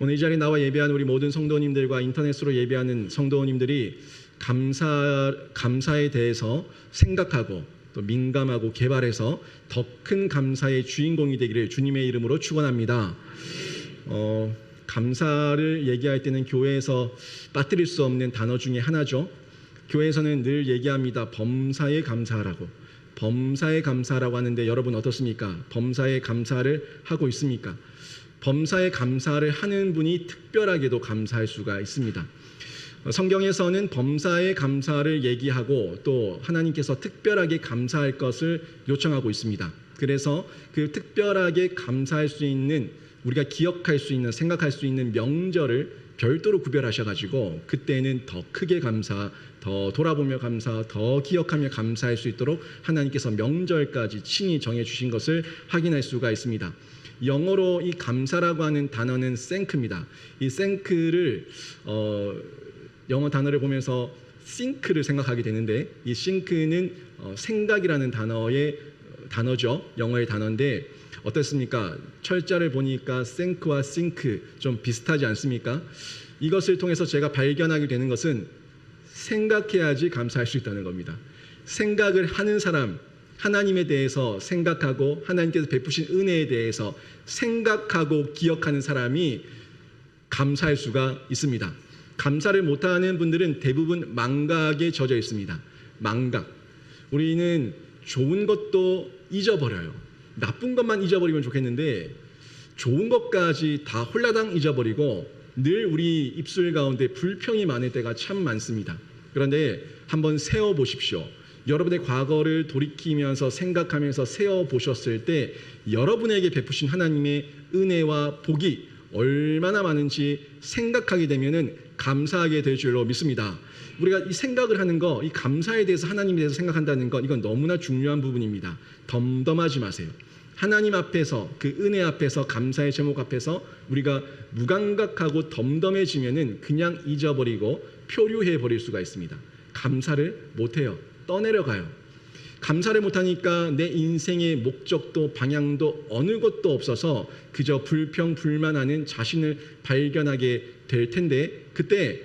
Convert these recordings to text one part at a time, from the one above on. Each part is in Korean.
오늘 이 자리에 나와 예배하는 우리 모든 성도님들과 인터넷으로 예배하는 성도님들이 감사에 대해서 생각하고 또 민감하고 개발해서 더 큰 감사의 주인공이 되기를 주님의 이름으로 축원합니다. 감사를 얘기할 때는 교회에서 빠뜨릴 수 없는 단어 중에 하나죠. 교회에서는 늘 얘기합니다. 범사에 감사하라고. 범사에 감사라고 하는데 여러분 어떻습니까? 범사에 감사를 하고 있습니까? 범사에 감사를 하는 분이 특별하게도 감사할 수가 있습니다. 성경에서는 범사에 감사를 얘기하고 또 하나님께서 특별하게 감사할 것을 요청하고 있습니다. 그래서 그 특별하게 감사할 수 있는, 우리가 기억할 수 있는, 생각할 수 있는 명절을 별도로 구별하셔가지고 그때는 더 크게 감사, 더 돌아보며 감사, 더 기억하며 감사할 수 있도록 하나님께서 명절까지 친히 정해주신 것을 확인할 수가 있습니다. 영어로 이 감사라고 하는 단어는 thank입니다. 이 thank를 영어 단어를 보면서 think를 생각하게 되는데, 이 think는 생각이라는 단어죠. 영어의 단어인데 어떻습니까? 철자를 보니까 think와 think 좀 비슷하지 않습니까? 이것을 통해서 제가 발견하게 되는 것은 생각해야지 감사할 수 있다는 겁니다. 생각을 하는 사람, 하나님에 대해서 생각하고 하나님께서 베푸신 은혜에 대해서 생각하고 기억하는 사람이 감사할 수가 있습니다. 감사를 못하는 분들은 대부분 망각에 젖어 있습니다. 망각. 우리는 좋은 것도 잊어버려요. 나쁜 것만 잊어버리면 좋겠는데 좋은 것까지 다 홀라당 잊어버리고 늘 우리 입술 가운데 불평이 많을 때가 참 많습니다. 그런데 한번 세어보십시오. 여러분의 과거를 돌이키면서 생각하면서 세어보셨을 때 여러분에게 베푸신 하나님의 은혜와 복이 얼마나 많은지 생각하게 되면은 감사하게 될 줄로 믿습니다. 우리가 이 생각을 하는 거, 이 감사에 대해서 하나님에 대해서 생각한다는 것, 이건 너무나 중요한 부분입니다. 덤덤하지 마세요. 하나님 앞에서, 그 은혜 앞에서, 감사의 제목 앞에서 우리가 무감각하고 덤덤해지면은 그냥 잊어버리고 표류해 버릴 수가 있습니다. 감사를 못해요. 떠내려가요. 감사를 못하니까 내 인생의 목적도 방향도 어느 것도 없어서 그저 불평 불만하는 자신을 발견하게 될 텐데, 그때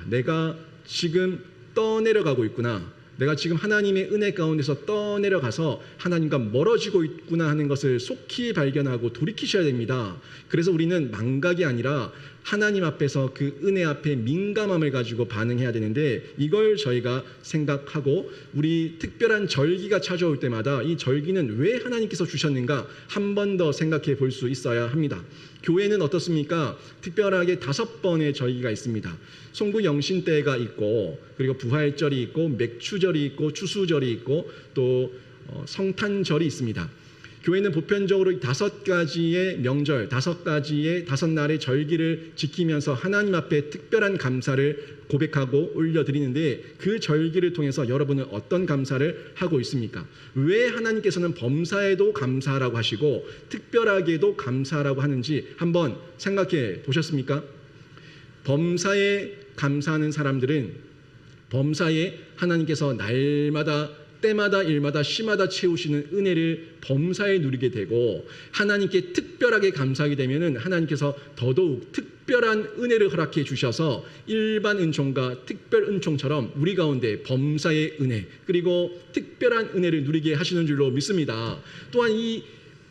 내가 지금 떠내려가고 있구나, 내가 지금 하나님의 은혜 가운데서 떠내려가서 하나님과 멀어지고 있구나 하는 것을 속히 발견하고 돌이키셔야 됩니다. 그래서 우리는 망각이 아니라 하나님 앞에서 그 은혜 앞에 민감함을 가지고 반응해야 되는데, 이걸 저희가 생각하고 우리 특별한 절기가 찾아올 때마다 이 절기는 왜 하나님께서 주셨는가 한 번 더 생각해 볼 수 있어야 합니다. 교회는 어떻습니까? 특별하게 5번의 절기가 있습니다. 송구영신때가 있고, 그리고 부활절이 있고, 맥추절이 있고, 추수절이 있고, 또 성탄절이 있습니다. 교회는 보편적으로 5가지의 명절, 5날의 절기를 지키면서 하나님 앞에 특별한 감사를 고백하고 올려드리는데, 그 절기를 통해서 여러분은 어떤 감사를 하고 있습니까? 왜 하나님께서는 범사에도 감사하라고 하시고 특별하게도 감사하라고 하는지 한번 생각해 보셨습니까? 범사에 감사하는 사람들은 범사에 하나님께서 날마다 때마다 일마다 시마다 채우시는 은혜를 범사에 누리게 되고, 하나님께 특별하게 감사하게 되면은 하나님께서 더더욱 특별한 은혜를 허락해 주셔서 일반 은총과 특별 은총처럼 우리 가운데 범사의 은혜 그리고 특별한 은혜를 누리게 하시는 줄로 믿습니다. 또한 이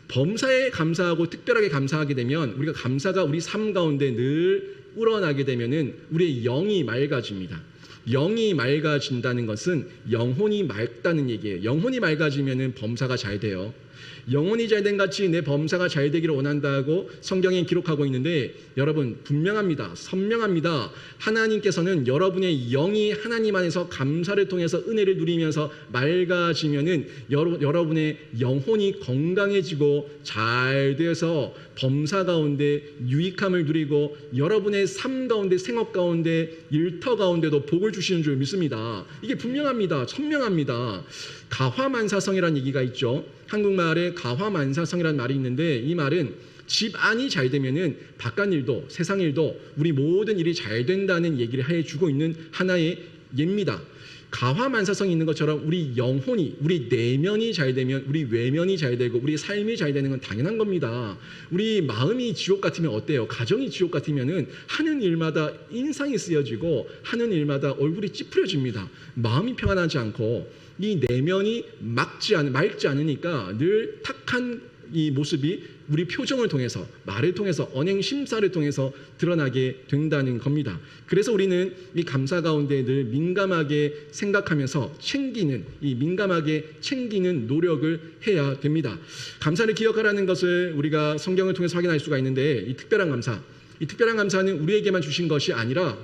범사에 감사하고 특별하게 감사하게 되면 우리가 감사가 우리 삶 가운데 늘 우러나게 되면은 우리의 영이 맑아집니다. 영이 맑아진다는 것은 영혼이 맑다는 얘기예요. 영혼이 맑아지면은 범사가 잘 돼요. 영혼이 잘된 같이 내 범사가 잘 되기를 원한다고 성경에 기록하고 있는데, 여러분 분명합니다. 선명합니다. 하나님께서는 여러분의 영이 하나님 안에서 감사를 통해서 은혜를 누리면서 맑아지면은 여러분의 영혼이 건강해지고 잘 되어서 범사 가운데 유익함을 누리고 여러분의 삶 가운데, 생업 가운데, 일터 가운데도 복을 주시는 줄 믿습니다. 이게 분명합니다. 선명합니다. 가화만사성이라는 얘기가 있죠. 한국말에 가화만사성이라는 말이 있는데, 이 말은 집 안이 잘 되면은 바깥 일도, 세상 일도, 우리 모든 일이 잘 된다는 얘기를 해주고 있는 하나의 예입니다. 가화만사성이 있는 것처럼 우리 영혼이, 우리 내면이 잘 되면 우리 외면이 잘 되고 우리 삶이 잘 되는 건 당연한 겁니다. 우리 마음이 지옥 같으면 어때요? 가정이 지옥 같으면은 하는 일마다 인상이 쓰여지고 하는 일마다 얼굴이 찌푸려집니다. 마음이 평안하지 않고 이 내면이 맑지 않으니까 늘 탁한 이 모습이 우리 표정을 통해서, 말을 통해서, 언행 심사를 통해서 드러나게 된다는 겁니다. 그래서 우리는 이 감사 가운데 늘 민감하게 생각하면서 민감하게 챙기는 노력을 해야 됩니다. 감사를 기억하라는 것을 우리가 성경을 통해서 확인할 수가 있는데, 이 특별한 감사는 우리에게만 주신 것이 아니라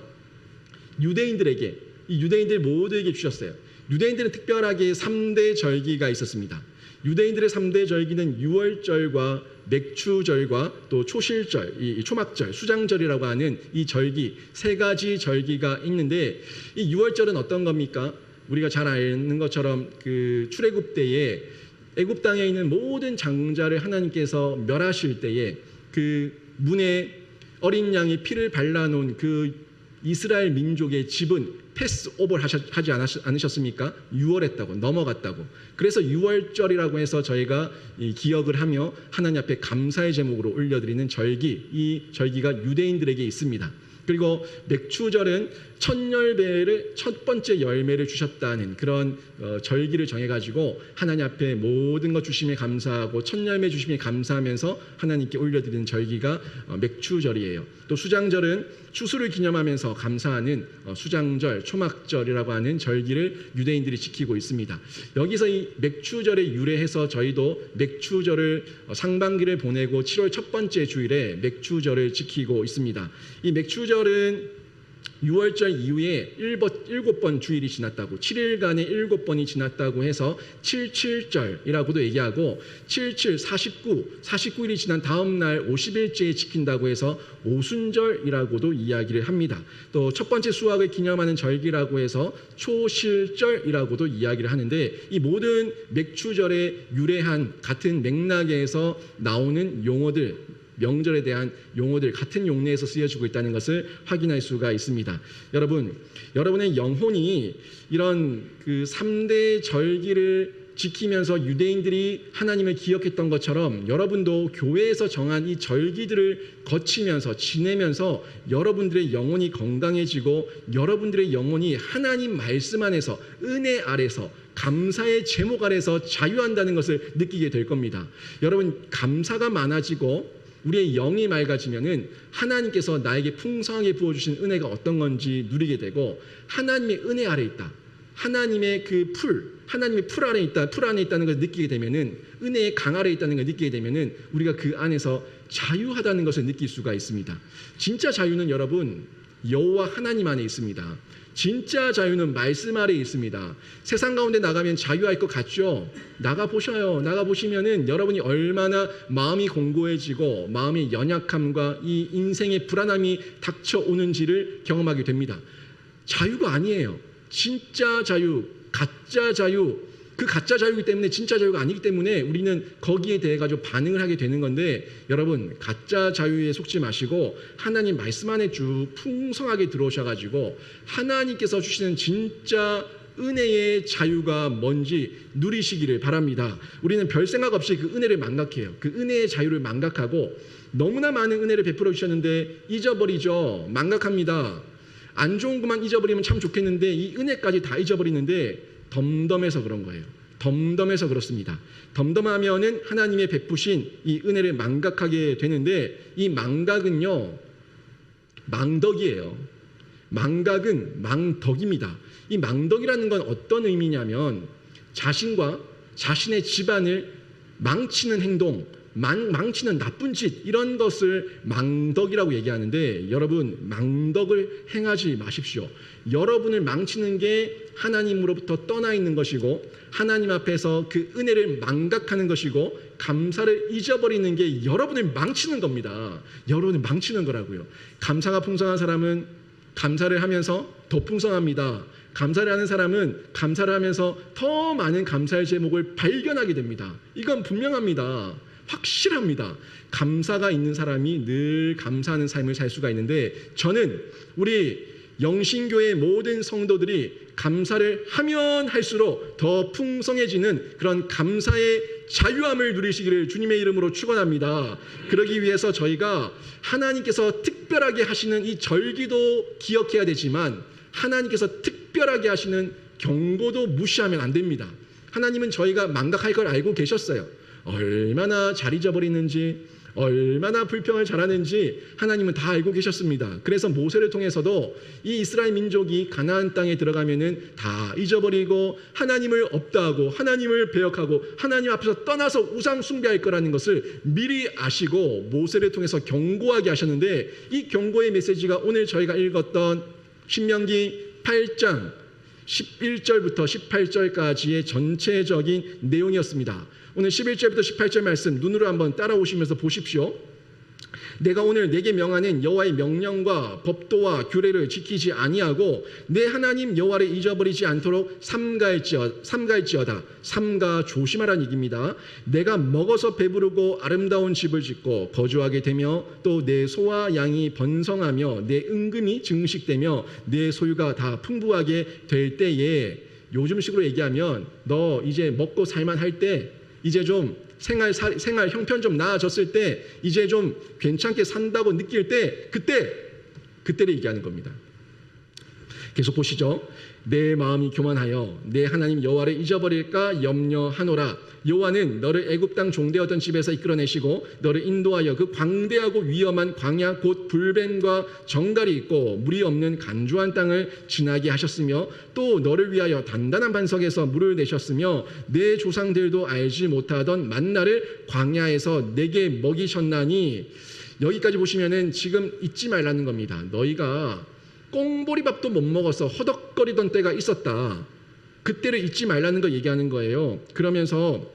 유대인들에게, 이 유대인들 모두에게 주셨어요. 유대인들은 특별하게 3대 절기가 있었습니다. 유대인들의 3대 절기는 유월절과 맥추절과 또 초실절, 이 초막절, 수장절이라고 하는 이 절기, 3가지 절기가 있는데, 이 유월절은 어떤 겁니까? 우리가 잘 아는 것처럼 그 출애굽 때에 애굽 땅에 있는 모든 장자를 하나님께서 멸하실 때에 그 문에 어린 양의 피를 발라놓은 그 이스라엘 민족의 집은 패스오버를 하지 않으셨습니까? 유월했다고, 넘어갔다고. 그래서 유월절이라고 해서 저희가 기억을 하며 하나님 앞에 감사의 제목으로 올려드리는 절기, 이 절기가 유대인들에게 있습니다. 그리고 맥추절은 첫 열매를, 첫 번째 열매를 주셨다는 그런 절기를 정해가지고 하나님 앞에 모든 것 주심에 감사하고 첫 열매 주심에 감사하면서 하나님께 올려드리는 절기가 맥추절이에요. 또 수장절은 추수를 기념하면서 감사하는 수장절, 초막절이라고 하는 절기를 유대인들이 지키고 있습니다. 여기서 이 맥추절에 유래해서 저희도 맥추절을 상반기를 보내고 7월 첫 번째 주일에 맥추절을 지키고 있습니다. 이 맥추절은 6월절 이후에 7번 주일이 지났다고, 7일간의 7번이 지났다고 해서 77절이라고도 얘기하고, 77, 49일이 지난 다음 날 50일째에 지킨다고 해서 오순절이라고도 이야기를 합니다. 또 첫 번째 수확을 기념하는 절기라고 해서 초실절이라고도 이야기를 하는데, 이 모든 맥추절에 유래한 같은 맥락에서 나오는 용어들, 명절에 대한 용어들, 같은 용례에서 쓰여지고 있다는 것을 확인할 수가 있습니다. 여러분의 영혼이 이런 그 3대 절기를 지키면서 유대인들이 하나님을 기억했던 것처럼 여러분도 교회에서 정한 이 절기들을 거치면서 지내면서 여러분들의 영혼이 건강해지고 여러분들의 영혼이 하나님 말씀 안에서, 은혜 아래서, 감사의 제목 아래서 자유한다는 것을 느끼게 될 겁니다. 여러분, 감사가 많아지고 우리의 영이 맑아지면은 하나님께서 나에게 풍성하게 부어주신 은혜가 어떤 건지 누리게 되고, 하나님의 은혜 아래 있다, 하나님의 그 하나님의 풀 안에 있다는 것을 느끼게 되면은, 은혜의 강 아래 있다는 것을 느끼게 되면은 우리가 그 안에서 자유하다는 것을 느낄 수가 있습니다. 진짜 자유는 여러분, 여호와 하나님 안에 있습니다. 진짜 자유는 말씀 아래 있습니다. 세상 가운데 나가면 자유할 것 같죠? 나가보셔요. 나가보시면은 여러분이 얼마나 마음이 공고해지고 마음의 연약함과 이 인생의 불안함이 닥쳐오는지를 경험하게 됩니다. 자유가 아니에요. 진짜 자유, 가짜 자유, 그 가짜 자유이기 때문에 진짜 자유가 아니기 때문에 우리는 거기에 대해 가지고 반응을 하게 되는 건데, 여러분, 가짜 자유에 속지 마시고 하나님 말씀 안에 쭉 풍성하게 들어오셔가지고 하나님께서 주시는 진짜 은혜의 자유가 뭔지 누리시기를 바랍니다. 우리는 별 생각 없이 그 은혜를 망각해요. 그 은혜의 자유를 망각하고, 너무나 많은 은혜를 베풀어 주셨는데 잊어버리죠. 망각합니다. 안 좋은 것만 잊어버리면 참 좋겠는데 이 은혜까지 다 잊어버리는데 덤덤해서 그런 거예요. 덤덤해서 그렇습니다. 덤덤하면은 하나님의 베푸신 이 은혜를 망각하게 되는데, 이 망각은요, 망덕이에요. 망각은 망덕입니다. 이 망덕이라는 건 어떤 의미냐면, 자신과 자신의 집안을 망치는 행동, 망치는 나쁜 짓, 이런 것을 망덕이라고 얘기하는데, 여러분, 망덕을 행하지 마십시오. 여러분을 망치는 게 하나님으로부터 떠나 있는 것이고, 하나님 앞에서 그 은혜를 망각하는 것이고, 감사를 잊어버리는 게 여러분을 망치는 겁니다. 여러분을 망치는 거라고요. 감사가 풍성한 사람은 감사를 하면서 더 풍성합니다. 감사를 하는 사람은 감사를 하면서 더 많은 감사의 제목을 발견하게 됩니다. 이건 분명합니다. 확실합니다. 감사가 있는 사람이 늘 감사하는 삶을 살 수가 있는데, 저는 우리 영신교회 모든 성도들이 감사를 하면 할수록 더 풍성해지는 그런 감사의 자유함을 누리시기를 주님의 이름으로 축원합니다. 그러기 위해서 저희가 하나님께서 특별하게 하시는 이 절기도 기억해야 되지만 하나님께서 특별하게 하시는 경고도 무시하면 안 됩니다. 하나님은 저희가 망각할 걸 알고 계셨어요. 얼마나 잘 잊어버리는지, 얼마나 불평을 잘하는지 하나님은 다 알고 계셨습니다. 그래서 모세를 통해서도 이 이스라엘 민족이 가나안 땅에 들어가면은 다 잊어버리고 하나님을 없다 하고 하나님을 배역하고 하나님 앞에서 떠나서 우상 숭배할 거라는 것을 미리 아시고 모세를 통해서 경고하게 하셨는데, 이 경고의 메시지가 오늘 저희가 읽었던 신명기 8장 11절부터 18절까지의 전체적인 내용이었습니다. 오늘 11절부터 18절 말씀 눈으로 한번 따라오시면서 보십시오. 내가 오늘 내게 명하는 여호와의 명령과 법도와 규례를 지키지 아니하고 내 하나님 여호와를 잊어버리지 않도록 삼가할지어다. 삼가 조심하라는 얘기입니다. 내가 먹어서 배부르고 아름다운 집을 짓고 거주하게 되며 또 내 소와 양이 번성하며 내 은금이 증식되며 내 소유가 다 풍부하게 될 때에, 요즘식으로 얘기하면 너 이제 먹고 살만할 때, 이제 좀 생활 형편 좀 나아졌을 때, 이제 좀 괜찮게 산다고 느낄 때, 그때를 얘기하는 겁니다. 계속 보시죠. 내 마음이 교만하여 내 하나님 여호와를 잊어버릴까 염려하노라. 여호와는 너를 애굽 땅 종되었던 집에서 이끌어내시고 너를 인도하여 그 광대하고 위험한 광야 곧 불뱀과 정갈이 있고 물이 없는 간주한 땅을 지나게 하셨으며 또 너를 위하여 단단한 반석에서 물을 내셨으며 내 조상들도 알지 못하던 만나를 광야에서 내게 먹이셨나니. 여기까지 보시면은 지금 잊지 말라는 겁니다. 너희가 꽁보리밥도 못 먹어서 허덕거리던 때가 있었다. 그때를 잊지 말라는 거 얘기하는 거예요. 그러면서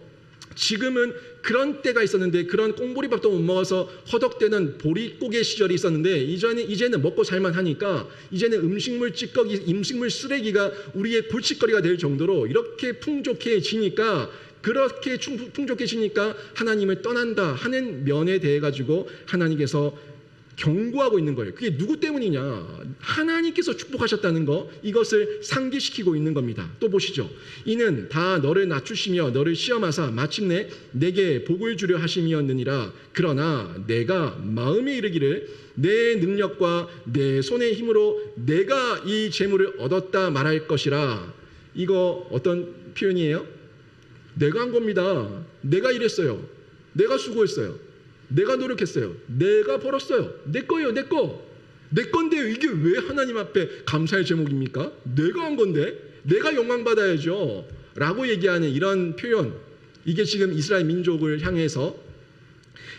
지금은 그런 때가 있었는데, 그런 꽁보리밥도 못 먹어서 허덕대는 보릿고개 시절이 있었는데 이제는 먹고 살만하니까 이제는 음식물 쓰레기가 우리의 골칫거리가 될 정도로 이렇게 풍족해지니까, 그렇게 풍족해지니까 하나님을 떠난다 하는 면에 대해 가지고 하나님께서 경고하고 있는 거예요. 그게 누구 때문이냐? 하나님께서 축복하셨다는 거, 이것을 상기시키고 있는 겁니다. 또 보시죠. 이는 다 너를 낮추시며 너를 시험하사 마침내 내게 복을 주려 하심이었느니라. 그러나 내가 마음에 이르기를 내 능력과 내 손의 힘으로 내가 이 재물을 얻었다 말할 것이라. 이거 어떤 표현이에요? 내가 한 겁니다. 내가 일했어요. 내가 수고했어요. 내가 노력했어요. 내가 벌었어요. 내 거예요. 내 거. 내 건데 이게 왜 하나님 앞에 감사의 제목입니까? 내가 한 건데 내가 영광 받아야죠 라고 얘기하는 이런 표현, 이게 지금 이스라엘 민족을 향해서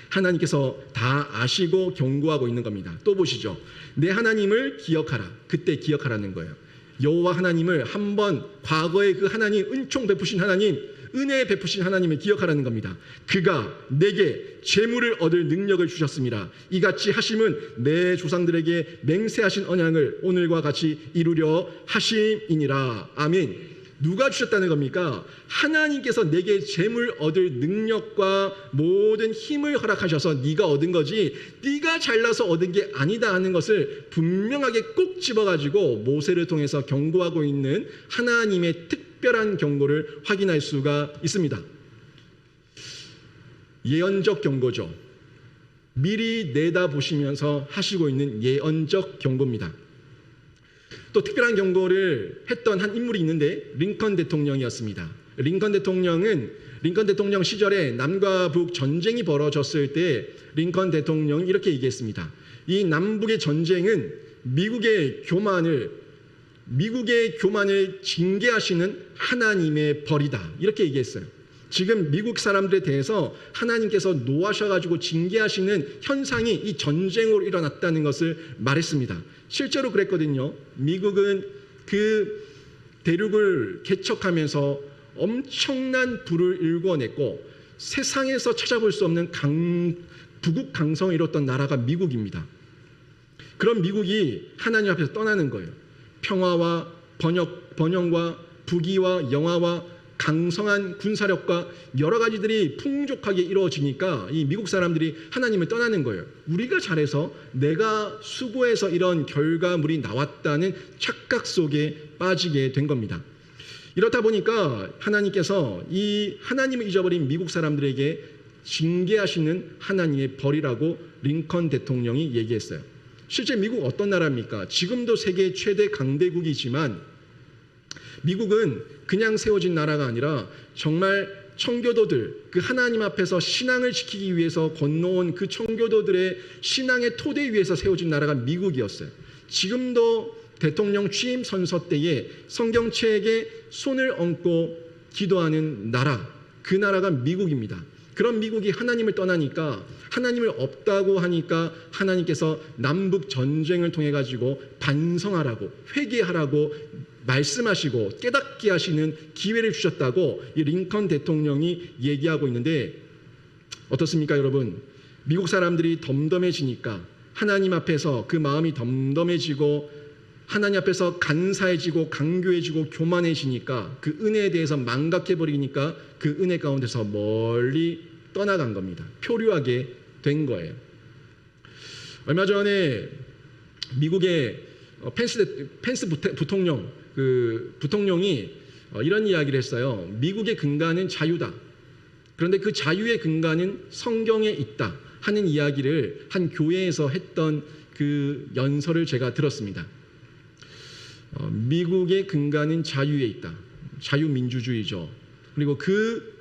하나님께서 다 아시고 경고하고 있는 겁니다. 또 보시죠. 내 하나님을 기억하라. 그때 기억하라는 거예요. 여호와 하나님을 한번, 과거에 그 하나님, 은총 베푸신 하나님, 은혜 베푸신 하나님을 기억하라는 겁니다. 그가 내게 재물을 얻을 능력을 주셨습니다. 이같이 하심은 내 조상들에게 맹세하신 언약을 오늘과 같이 이루려 하심이니라. 아멘. 누가 주셨다는 겁니까? 하나님께서 내게 재물 얻을 능력과 모든 힘을 허락하셔서 네가 얻은 거지 네가 잘나서 얻은 게 아니다 하는 것을 분명하게 꼭 집어가지고 모세를 통해서 경고하고 있는 하나님의 특별한 경고를 확인할 수가 있습니다. 예언적 경고죠. 미리 내다보시면서 하시고 있는 예언적 경고입니다. 또 특별한 경고를 했던 한 인물이 있는데 링컨 대통령이었습니다. 링컨 대통령 시절에 남과 북 전쟁이 벌어졌을 때 링컨 대통령이 이렇게 얘기했습니다. 이 남북의 전쟁은 미국의 교만을 징계하시는 하나님의 벌이다. 이렇게 얘기했어요. 지금 미국 사람들에 대해서 하나님께서 노하셔가지고 징계하시는 현상이 이 전쟁으로 일어났다는 것을 말했습니다. 실제로 그랬거든요. 미국은 그 대륙을 개척하면서 엄청난 부를 일궈냈고 세상에서 찾아볼 수 없는 부국강성을 이뤘던 나라가 미국입니다. 그런 미국이 하나님 앞에서 떠나는 거예요. 평화와 번영과 부귀와 영화와 강성한 군사력과 여러 가지들이 풍족하게 이루어지니까 이 미국 사람들이 하나님을 떠나는 거예요. 우리가 잘해서 내가 수고해서 이런 결과물이 나왔다는 착각 속에 빠지게 된 겁니다. 이렇다 보니까 하나님께서 이 하나님을 잊어버린 미국 사람들에게 징계하시는 하나님의 벌이라고 링컨 대통령이 얘기했어요. 실제 미국 어떤 나라입니까? 지금도 세계 최대 강대국이지만 미국은 그냥 세워진 나라가 아니라 정말 청교도들, 그 하나님 앞에서 신앙을 지키기 위해서 건너온 그 청교도들의 신앙의 토대 위에서 세워진 나라가 미국이었어요. 지금도 대통령 취임 선서 때에 성경책에 손을 얹고 기도하는 나라, 그 나라가 미국입니다. 그런 미국이 하나님을 떠나니까, 하나님을 없다고 하니까 하나님께서 남북 전쟁을 통해 가지고 반성하라고, 회개하라고 말씀하시고 깨닫게 하시는 기회를 주셨다고 이 링컨 대통령이 얘기하고 있는데, 어떻습니까 여러분? 미국 사람들이 덤덤해지니까, 하나님 앞에서 그 마음이 덤덤해지고 하나님 앞에서 간사해지고 강교해지고 교만해지니까, 그 은혜에 대해서 망각해버리니까 그 은혜 가운데서 멀리 떠나간 겁니다. 표류하게 된 거예요. 얼마 전에 미국의 펜스 부통령, 부통령이 이런 이야기를 했어요. 미국의 근간은 자유다. 그런데 그 자유의 근간은 성경에 있다 하는 이야기를 한 교회에서 했던 그 연설을 제가 들었습니다. 미국의 근간은 자유에 있다. 자유민주주의죠. 그리고 그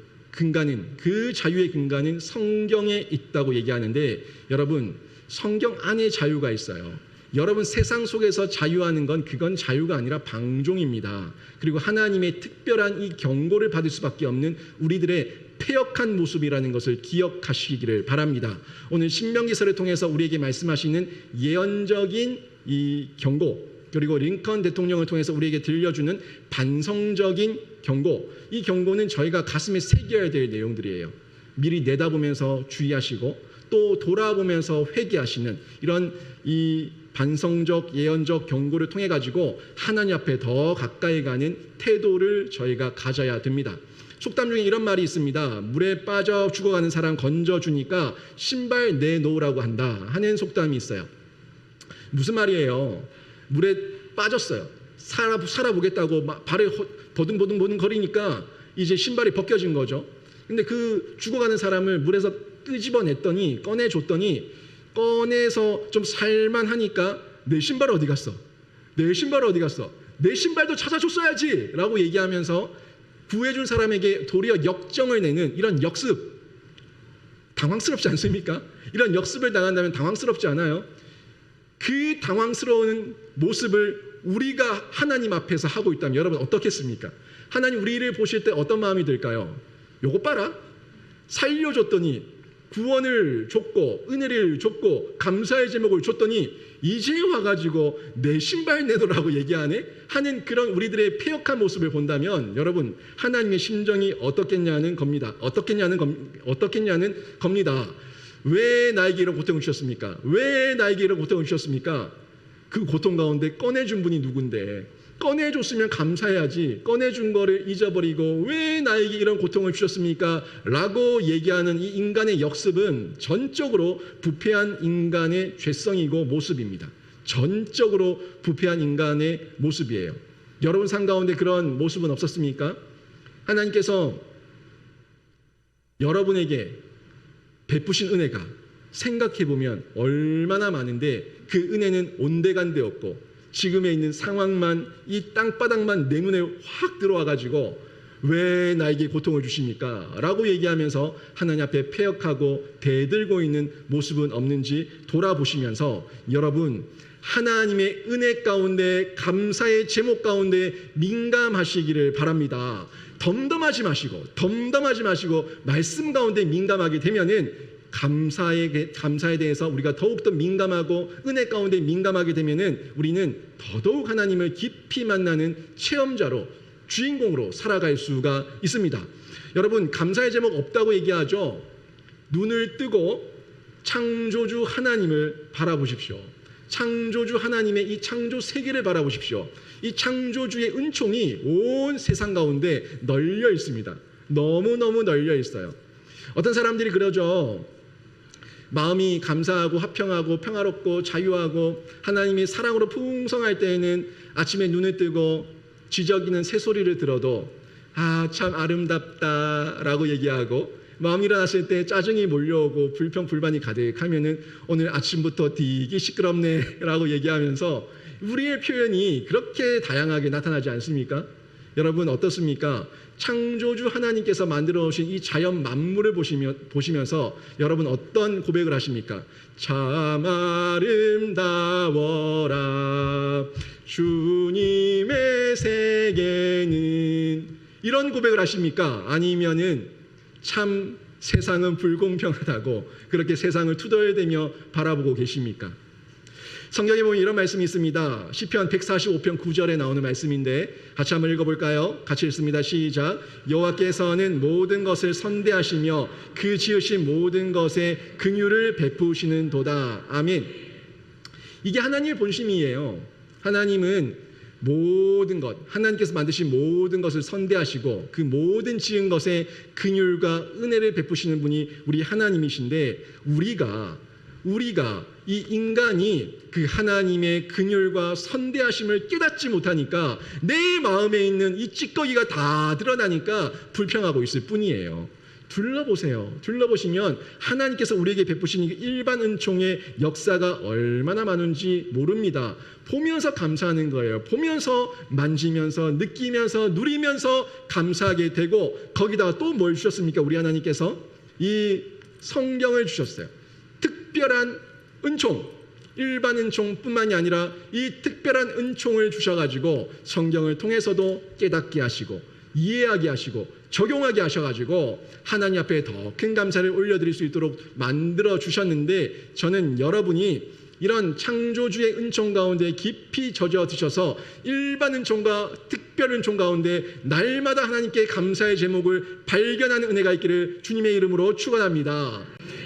자유의 근간은 성경에 있다고 얘기하는데, 여러분, 성경 안에 자유가 있어요. 여러분, 세상 속에서 자유하는 건 그건 자유가 아니라 방종입니다. 그리고 하나님의 특별한 이 경고를 받을 수밖에 없는 우리들의 패역한 모습이라는 것을 기억하시기를 바랍니다. 오늘 신명기서를 통해서 우리에게 말씀하시는 예언적인 이 경고, 그리고 링컨 대통령을 통해서 우리에게 들려주는 반성적인 경고, 이 경고는 저희가 가슴에 새겨야 될 내용들이에요. 미리 내다보면서 주의하시고 또 돌아보면서 회개하시는 이런 이 반성적 예언적 경고를 통해 가지고 하나님 앞에 더 가까이 가는 태도를 저희가 가져야 됩니다. 속담 중에 이런 말이 있습니다. 물에 빠져 죽어가는 사람 건져주니까 신발 내놓으라고 한다 하는 속담이 있어요. 무슨 말이에요? 물에 빠졌어요. 살아보겠다고 발에 버둥버둥 거리니까 이제 신발이 벗겨진 거죠. 근데 그 죽어가는 사람을 물에서 끄집어냈더니, 꺼내서 좀 살만하니까 내 신발 어디 갔어? 내 신발 어디 갔어? 내 신발도 찾아줬어야지! 라고 얘기하면서 구해준 사람에게 도리어 역정을 내는 이런 역습, 당황스럽지 않습니까? 이런 역습을 당한다면 당황스럽지 않아요? 그 당황스러운 모습을 우리가 하나님 앞에서 하고 있다면 여러분 어떻겠습니까? 하나님 우리를 보실 때 어떤 마음이 들까요? 요거 봐라, 살려줬더니, 구원을 줬고 은혜를 줬고 감사의 제목을 줬더니 이제 와가지고 내 신발 내놓으라고 얘기하네 하는 그런 우리들의 패역한 모습을 본다면 여러분, 하나님의 심정이 어떻겠냐는 겁니다. 왜 나에게 이런 고통을 주셨습니까? 왜 나에게 이런 고통을 주셨습니까? 그 고통 가운데 꺼내준 분이 누군데, 꺼내줬으면 감사해야지, 꺼내준 거를 잊어버리고 왜 나에게 이런 고통을 주셨습니까? 라고 얘기하는 이 인간의 역습은 전적으로 부패한 인간의 죄성이고 모습입니다. 전적으로 부패한 인간의 모습이에요. 여러분 삶 가운데 그런 모습은 없었습니까? 하나님께서 여러분에게 베푸신 은혜가 생각해보면 얼마나 많은데, 그 은혜는 온데간데 없고 지금에 있는 상황만, 이 땅바닥만 내 눈에 확 들어와가지고 왜 나에게 고통을 주십니까? 라고 얘기하면서 하나님 앞에 패역하고 대들고 있는 모습은 없는지 돌아보시면서 여러분, 하나님의 은혜 가운데, 감사의 제목 가운데 민감하시기를 바랍니다. 덤덤하지 마시고 말씀 가운데 민감하게 되면은 감사에 대해서 우리가 더욱더 민감하고 은혜 가운데 민감하게 되면은 우리는 더더욱 하나님을 깊이 만나는 체험자로, 주인공으로 살아갈 수가 있습니다. 여러분, 감사의 제목 없다고 얘기하죠. 눈을 뜨고 창조주 하나님을 바라보십시오. 창조주 하나님의 이 창조 세계를 바라보십시오. 이 창조주의 은총이 온 세상 가운데 널려 있습니다. 너무너무 널려 있어요. 어떤 사람들이 그러죠. 마음이 감사하고 화평하고 평화롭고 자유하고 하나님이 사랑으로 풍성할 때에는 아침에 눈을 뜨고 지저귀는 새소리를 들어도 참 아름답다라고 얘기하고, 마음이 일어났을 때 짜증이 몰려오고 불평 불만이 가득하면은 오늘 아침부터 되게 시끄럽네라고 얘기하면서 우리의 표현이 그렇게 다양하게 나타나지 않습니까? 여러분 어떻습니까? 창조주 하나님께서 만들어 오신 이 자연 만물을 보시면서 여러분 어떤 고백을 하십니까? 참 아름다워라 주님의 세계는, 이런 고백을 하십니까? 아니면은 참 세상은 불공평하다고 그렇게 세상을 투덜대며 바라보고 계십니까? 성경에 보면 이런 말씀이 있습니다. 시편 145편 9절에 나오는 말씀인데 같이 한번 읽어볼까요? 같이 읽습니다. 시작. 여호와께서는 모든 것을 선대하시며 그 지으신 모든 것에 긍휼을 베푸시는 도다. 아멘. 이게 하나님의 본심이에요. 하나님은 모든 것, 하나님께서 만드신 모든 것을 선대하시고 그 모든 지은 것에 긍휼과 은혜를 베푸시는 분이 우리 하나님이신데, 우리가 이 인간이 그 하나님의 긍휼과 선대하심을 깨닫지 못하니까 내 마음에 있는 이 찌꺼기가 다 드러나니까 불평하고 있을 뿐이에요. 둘러보세요. 둘러보시면 하나님께서 우리에게 베푸신 일반 은총의 역사가 얼마나 많은지 모릅니다. 보면서 감사하는 거예요. 보면서 만지면서 느끼면서 누리면서 감사하게 되고, 거기다가 또 뭘 주셨습니까? 우리 하나님께서 이 성경을 주셨어요. 특별한 은총, 일반 은총뿐만이 아니라 이 특별한 은총을 주셔가지고 성경을 통해서도 깨닫게 하시고 이해하게 하시고 적용하게 하셔가지고 하나님 앞에 더 큰 감사를 올려드릴 수 있도록 만들어 주셨는데, 저는 여러분이 이런 창조주의 은총 가운데 깊이 젖어 드셔서 일반 은총과 특별 은총 가운데 날마다 하나님께 감사의 제목을 발견하는 은혜가 있기를 주님의 이름으로 축원합니다.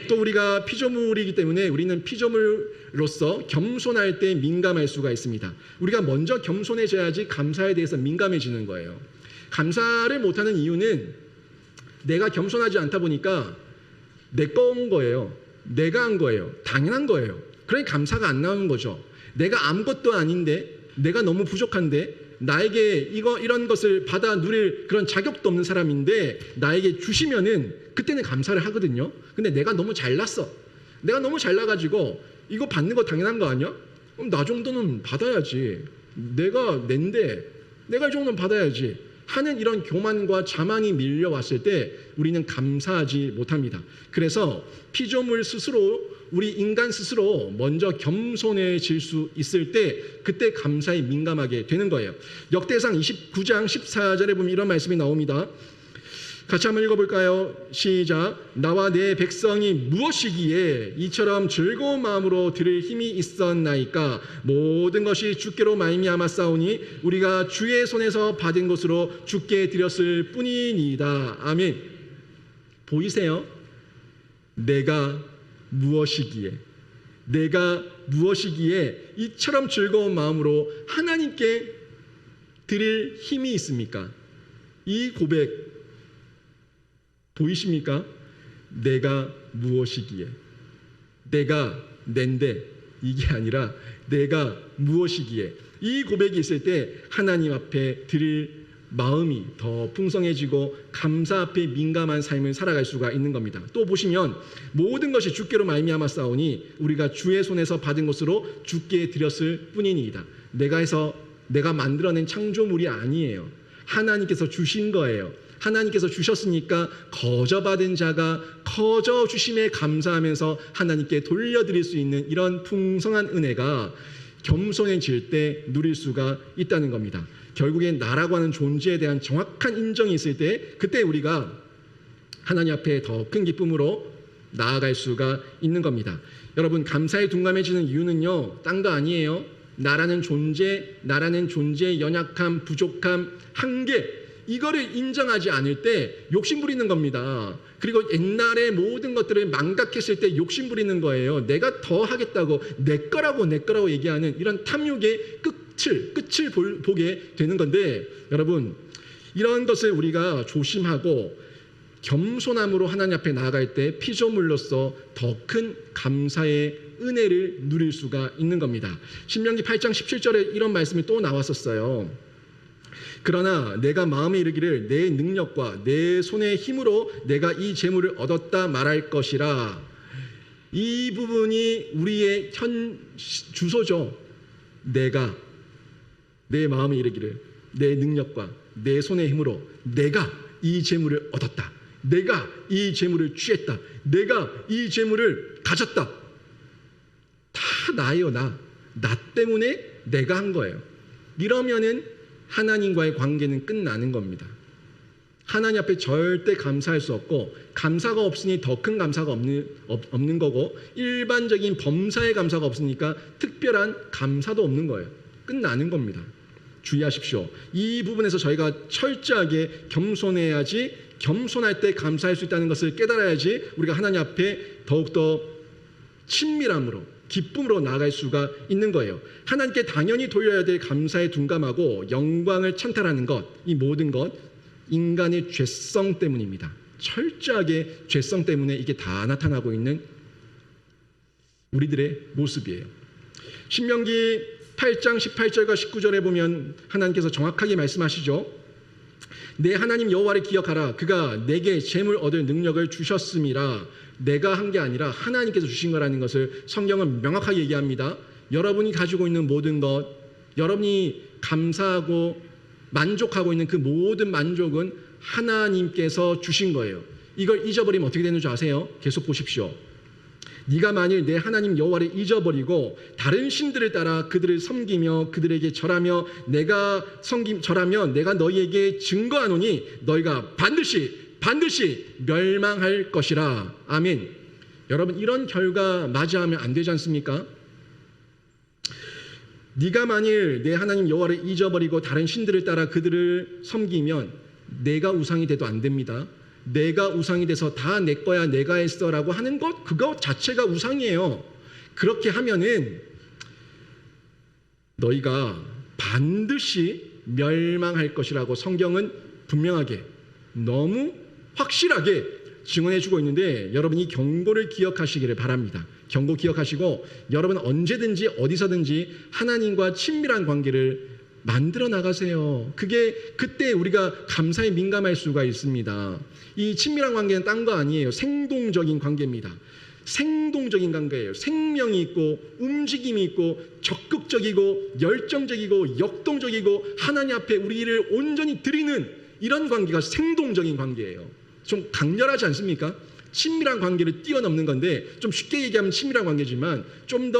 또 우리가 피조물이기 때문에 우리는 피조물로서 겸손할 때 민감할 수가 있습니다. 우리가 먼저 겸손해져야지 감사에 대해서 민감해지는 거예요. 감사를 못하는 이유는 내가 겸손하지 않다 보니까 내 거인 거예요. 내가 한 거예요. 당연한 거예요. 그러니 감사가 안 나오는 거죠. 내가 아무것도 아닌데, 내가 너무 부족한데, 나에게 이런 것을 받아 누릴 그런 자격도 없는 사람인데 나에게 주시면은 그때는 감사를 하거든요. 근데 내가 너무 잘났어. 내가 너무 잘나가지고 이거 받는 거 당연한 거 아니야? 그럼 나 정도는 받아야지. 내가 낸데 내가 이 정도는 받아야지 하는 이런 교만과 자만이 밀려왔을 때 우리는 감사하지 못합니다. 그래서 피조물 스스로, 우리 인간 스스로 먼저 겸손해질 수 있을 때 그때 감사에 민감하게 되는 거예요. 역대상 29장 14절에 보면 이런 말씀이 나옵니다. 같이 한번 읽어볼까요? 시작. 나와 내 백성이 무엇이기에 이처럼 즐거운 마음으로 들을 힘이 있었나이까? 모든 것이 주께로 말미암았사오니 우리가 주의 손에서 받은 것으로 주께 드렸을 뿐이니이다. 아멘. 보이세요? 내가 무엇이기에 이처럼 즐거운 마음으로 하나님께 드릴 힘이 있습니까? 이 고백 보이십니까? 내가 무엇이기에, 내가 낸데 이게 아니라 내가 무엇이기에, 이 고백이 있을 때 하나님 앞에 드릴 마음이 더 풍성해지고 감사 앞에 민감한 삶을 살아갈 수가 있는 겁니다. 또 보시면 모든 것이 주께로 말미암았사오니 우리가 주의 손에서 받은 것으로 주께 드렸을 뿐이니이다. 내가 만들어낸 창조물이 아니에요. 하나님께서 주신 거예요. 하나님께서 주셨으니까 거저받은 자가 거저 주심에 감사하면서 하나님께 돌려드릴 수 있는 이런 풍성한 은혜가 겸손해질 때 누릴 수가 있다는 겁니다. 결국엔 나라고 하는 존재에 대한 정확한 인정이 있을 때 그때 우리가 하나님 앞에 더 큰 기쁨으로 나아갈 수가 있는 겁니다. 여러분, 감사에 둔감해지는 이유는요, 딴 거 아니에요. 나라는 존재의 연약함, 부족함, 한계, 이거를 인정하지 않을 때 욕심 부리는 겁니다. 그리고 옛날의 모든 것들을 망각했을 때 욕심 부리는 거예요. 내가 더 하겠다고 내 거라고 얘기하는 이런 탐욕의 끝을 보게 되는 건데, 여러분, 이런 것을 우리가 조심하고 겸손함으로 하나님 앞에 나아갈 때 피조물로서 더 큰 감사의 은혜를 누릴 수가 있는 겁니다. 신명기 8장 17절에 이런 말씀이 또 나왔었어요. 그러나 내가 마음에 이르기를 내 능력과 내 손의 힘으로 내가 이 재물을 얻었다 말할 것이라. 이 부분이 우리의 주소죠. 내가 내 마음에 이르기를 내 능력과 내 손의 힘으로 내가 이 재물을 얻었다. 내가 이 재물을 취했다. 내가 이 재물을 가졌다. 다 나예요. 나 때문에 내가 한 거예요. 이러면은 하나님과의 관계는 끝나는 겁니다. 하나님 앞에 절대 감사할 수 없고, 감사가 없으니 더 큰 감사가 없는 거고, 일반적인 범사의 감사가 없으니까 특별한 감사도 없는 거예요. 끝나는 겁니다. 주의하십시오. 이 부분에서 저희가 철저하게 겸손해야지, 겸손할 때 감사할 수 있다는 것을 깨달아야지 우리가 하나님 앞에 더욱더 친밀함으로, 기쁨으로 나아갈 수가 있는 거예요. 하나님께 당연히 돌려야 될 감사에 둔감하고 영광을 찬탈하는 것, 이 모든 것 인간의 죄성 때문입니다. 철저하게 죄성 때문에 이게 다 나타나고 있는 우리들의 모습이에요. 신명기 8장 18절과 19절에 보면 하나님께서 정확하게 말씀하시죠. 내 하나님 여호와를 기억하라. 그가 내게 재물 얻을 능력을 주셨음이라. 내가 한 게 아니라 하나님께서 주신 거라는 것을 성경은 명확하게 얘기합니다. 여러분이 가지고 있는 모든 것, 여러분이 감사하고 만족하고 있는 그 모든 만족은 하나님께서 주신 거예요. 이걸 잊어버리면 어떻게 되는 줄 아세요? 계속 보십시오. 네가 만일 내 하나님 여호와를 잊어버리고 다른 신들을 따라 그들을 섬기며 그들에게 절하며 절하면 내가 너희에게 증거하노니 너희가 반드시 멸망할 것이라. 아멘. 여러분, 이런 결과 맞이하면 안 되지 않습니까? 네가 만일 내 하나님 여호와를 잊어버리고 다른 신들을 따라 그들을 섬기면 내가 우상이 돼도 안 됩니다. 내가 우상이 돼서 다 내 거야, 내가 했어라고 하는 것, 그거 자체가 우상이에요. 그렇게 하면은 너희가 반드시 멸망할 것이라고 성경은 분명하게, 너무 확실하게 증언해주고 있는데, 여러분이 경고를 기억하시기를 바랍니다. 경고 기억하시고 여러분 언제든지 어디서든지 하나님과 친밀한 관계를 만들어 나가세요. 그때 우리가 감사에 민감할 수가 있습니다. 이 친밀한 관계는 딴 거 아니에요. 생동적인 관계입니다. 생동적인 관계예요. 생명이 있고 움직임이 있고 적극적이고 열정적이고 역동적이고 하나님 앞에 우리를 온전히 드리는 이런 관계가 생동적인 관계예요. 좀 강렬하지 않습니까? 친밀한 관계를 뛰어넘는 건데, 좀 쉽게 얘기하면 친밀한 관계지만 좀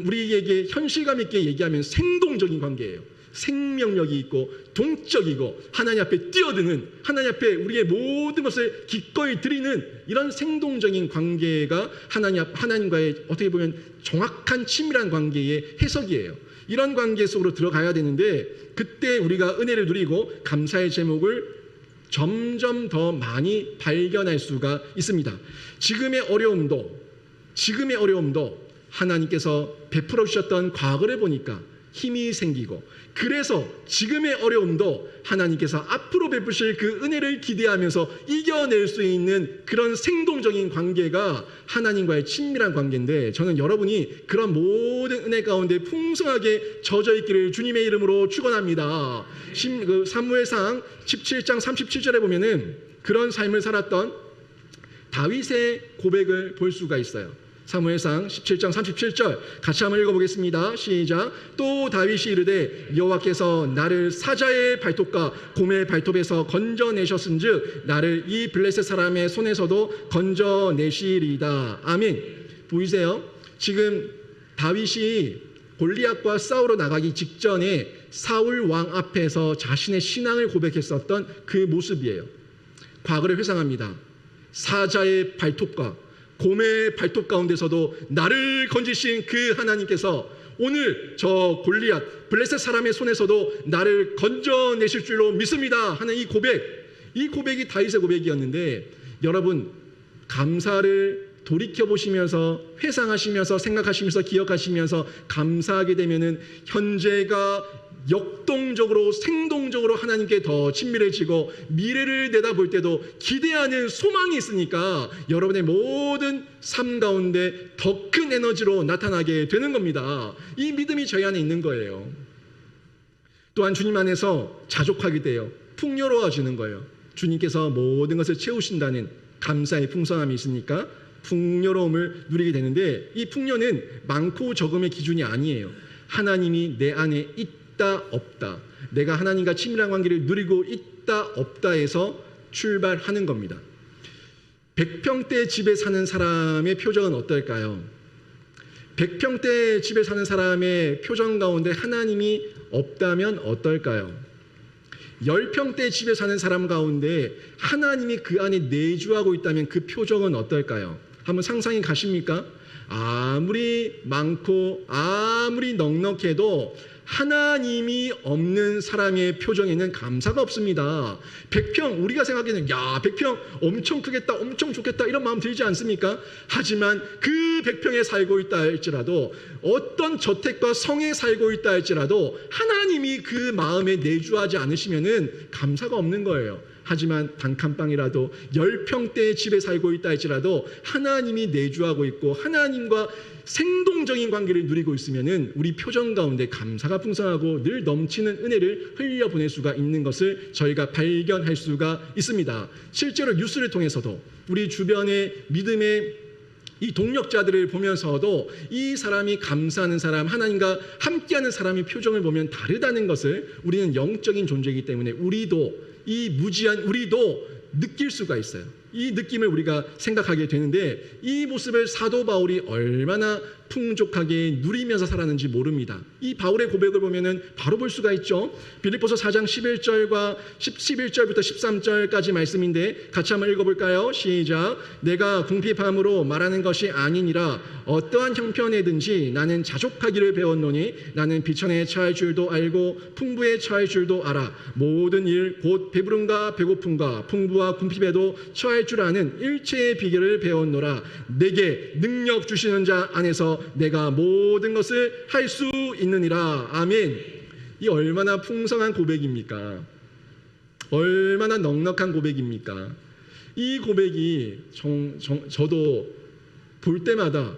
우리에게 현실감 있게 얘기하면 생동적인 관계예요. 생명력이 있고 동적이고 하나님 앞에 뛰어드는, 하나님 앞에 우리의 모든 것을 기꺼이 드리는 이런 생동적인 관계가 하나님과의 어떻게 보면 정확한 친밀한 관계의 해석이에요. 이런 관계 속으로 들어가야 되는데, 그때 우리가 은혜를 누리고 감사의 제목을 점점 더 많이 발견할 수가 있습니다. 지금의 어려움도 하나님께서 베풀어 주셨던 과거를 보니까 힘이 생기고, 그래서 지금의 어려움도 하나님께서 앞으로 베푸실 그 은혜를 기대하면서 이겨낼 수 있는 그런 생동적인 관계가 하나님과의 친밀한 관계인데, 저는 여러분이 그런 모든 은혜 가운데 풍성하게 젖어 있기를 주님의 이름으로 축원합니다. 사무엘상 17장 37절에 보면은 그런 삶을 살았던 다윗의 고백을 볼 수가 있어요. 사무엘상 17장 37절 같이 한번 읽어보겠습니다. 시작. 또 다윗이 이르되 여호와께서 나를 사자의 발톱과 곰의 발톱에서 건져내셨은즉 나를 이 블레셋 사람의 손에서도 건져내시리이다. 아멘. 보이세요? 지금 다윗이 골리앗과 싸우러 나가기 직전에 사울 왕 앞에서 자신의 신앙을 고백했었던 그 모습이에요. 과거를 회상합니다. 사자의 발톱과 곰의 발톱 가운데서도 나를 건지신 그 하나님께서 오늘 저 골리앗 블레셋 사람의 손에서도 나를 건져내실 줄로 믿습니다 하는 이 고백이 다윗의 고백이었는데, 여러분 감사를 돌이켜보시면서 회상하시면서 생각하시면서 기억하시면서 감사하게 되면은 현재가 역동적으로 생동적으로 하나님께 더 친밀해지고 미래를 내다볼 때도 기대하는 소망이 있으니까 여러분의 모든 삶 가운데 더 큰 에너지로 나타나게 되는 겁니다. 이 믿음이 저희 안에 있는 거예요. 또한 주님 안에서 자족하게 돼요. 풍요로워지는 거예요. 주님께서 모든 것을 채우신다는 감사의 풍성함이 있으니까 풍요로움을 누리게 되는데, 이 풍요는 많고 적음의 기준이 아니에요. 하나님이 내 안에 있다 없다, 내가 하나님과 친밀한 관계를 누리고 있다 없다에서 출발하는 겁니다. 100평대 집에 사는 사람의 표정은 어떨까요? 100평대 집에 사는 사람의 표정 가운데 하나님이 없다면 어떨까요? 10평대 집에 사는 사람 가운데 하나님이 그 안에 내주하고 있다면 그 표정은 어떨까요? 한번 상상이 가십니까? 아무리 많고 아무리 넉넉해도 하나님이 없는 사람의 표정에는 감사가 없습니다. 100평, 우리가 생각하기에는 100평 엄청 크겠다, 엄청 좋겠다 이런 마음 들지 않습니까? 하지만 그 100평에 살고 있다 할지라도, 어떤 저택과 성에 살고 있다 할지라도 하나님이 그 마음에 내주하지 않으시면은 감사가 없는 거예요. 하지만 단칸방이라도 10평대의 집에 살고 있다 할지라도 하나님이 내주하고 있고 하나님과 생동적인 관계를 누리고 있으면은 우리 표정 가운데 감사가 풍성하고 늘 넘치는 은혜를 흘려보낼 수가 있는 것을 저희가 발견할 수가 있습니다. 실제로 뉴스를 통해서도 우리 주변의 믿음의 이 동력자들을 보면서도 이 사람이 감사하는 사람, 하나님과 함께하는 사람의 표정을 보면 다르다는 것을, 우리는 영적인 존재이기 때문에 우리도, 이 무지한 우리도 느낄 수가 있어요. 이 느낌을 우리가 생각하게 되는데, 이 모습을 사도 바울이 얼마나 풍족하게 누리면서 살았는지 모릅니다. 이 바울의 고백을 보면은 바로 볼 수가 있죠. 빌립보서 4장 11절과 11절부터 13절까지 말씀인데 같이 한번 읽어볼까요? 시작. 내가 궁핍함으로 말하는 것이 아니니라. 어떠한 형편에든지 나는 자족하기를 배웠노니 나는 비천에 처할 줄도 알고 풍부에 처할 줄도 알아. 모든 일 곧 배부름과 배고픔과 풍부와 궁핍에도 처할 줄 아는 일체의 비결을 배웠노라. 내게 능력 주시는 자 안에서 내가 모든 것을 할 수 있느니라. 아멘. 이 얼마나 풍성한 고백입니까? 얼마나 넉넉한 고백입니까? 이 고백이 저도 볼 때마다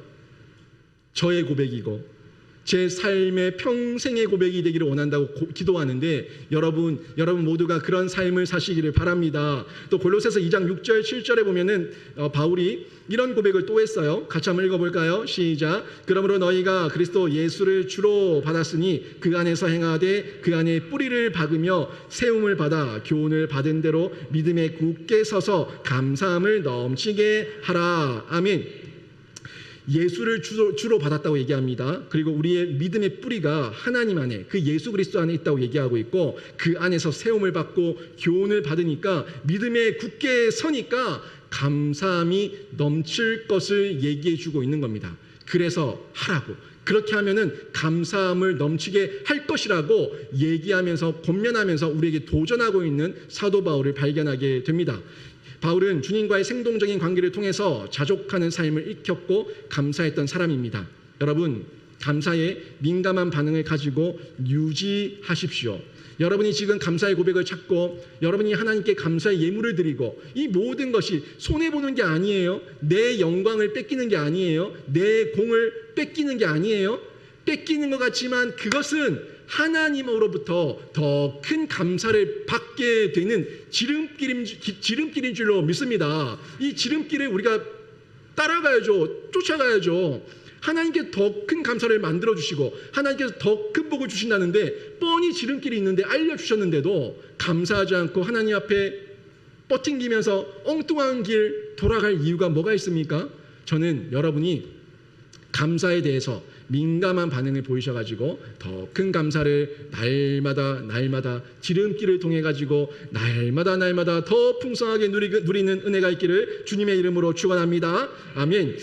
저의 고백이고 제 삶의 평생의 고백이 되기를 원한다고 기도하는데, 여러분 모두가 그런 삶을 사시기를 바랍니다. 또 골로새서 2장 6절 7절에 보면은 바울이 이런 고백을 또 했어요. 같이 한번 읽어볼까요? 시작. 그러므로 너희가 그리스도 예수를 주로 받았으니 그 안에서 행하되 그 안에 뿌리를 박으며 세움을 받아 교훈을 받은 대로 믿음에 굳게 서서 감사함을 넘치게 하라. 아멘. 예수를 주로 받았다고 얘기합니다. 그리고 우리의 믿음의 뿌리가 하나님 안에, 그 예수 그리스도 안에 있다고 얘기하고 있고, 그 안에서 세움을 받고 교훈을 받으니까 믿음에 굳게 서니까 감사함이 넘칠 것을 얘기해 주고 있는 겁니다. 그래서 하라고, 그렇게 하면은 감사함을 넘치게 할 것이라고 얘기하면서 권면하면서 우리에게 도전하고 있는 사도 바울을 발견하게 됩니다. 바울은 주님과의 생동적인 관계를 통해서 자족하는 삶을 익혔고 감사했던 사람입니다. 여러분, 감사에 민감한 반응을 가지고 유지하십시오. 여러분이 지금 감사의 고백을 찾고 여러분이 하나님께 감사의 예물을 드리고, 이 모든 것이 손해보는 게 아니에요. 내 영광을 뺏기는 게 아니에요. 내 공을 뺏기는 게 아니에요. 뺏기는 것 같지만 그것은 하나님으로부터 더 큰 감사를 받게 되는 지름길인 줄로 믿습니다. 이 지름길을 우리가 따라가야죠. 쫓아가야죠. 하나님께 더 큰 감사를 만들어주시고 하나님께서 더 큰 복을 주신다는데, 뻔히 지름길이 있는데 알려주셨는데도 감사하지 않고 하나님 앞에 뻗팅기면서 엉뚱한 길 돌아갈 이유가 뭐가 있습니까? 저는 여러분이 감사에 대해서 민감한 반응을 보이셔가지고 더 큰 감사를 날마다 지름길을 통해 가지고 날마다 더 풍성하게 누리는 은혜가 있기를 주님의 이름으로 축원합니다. 아멘.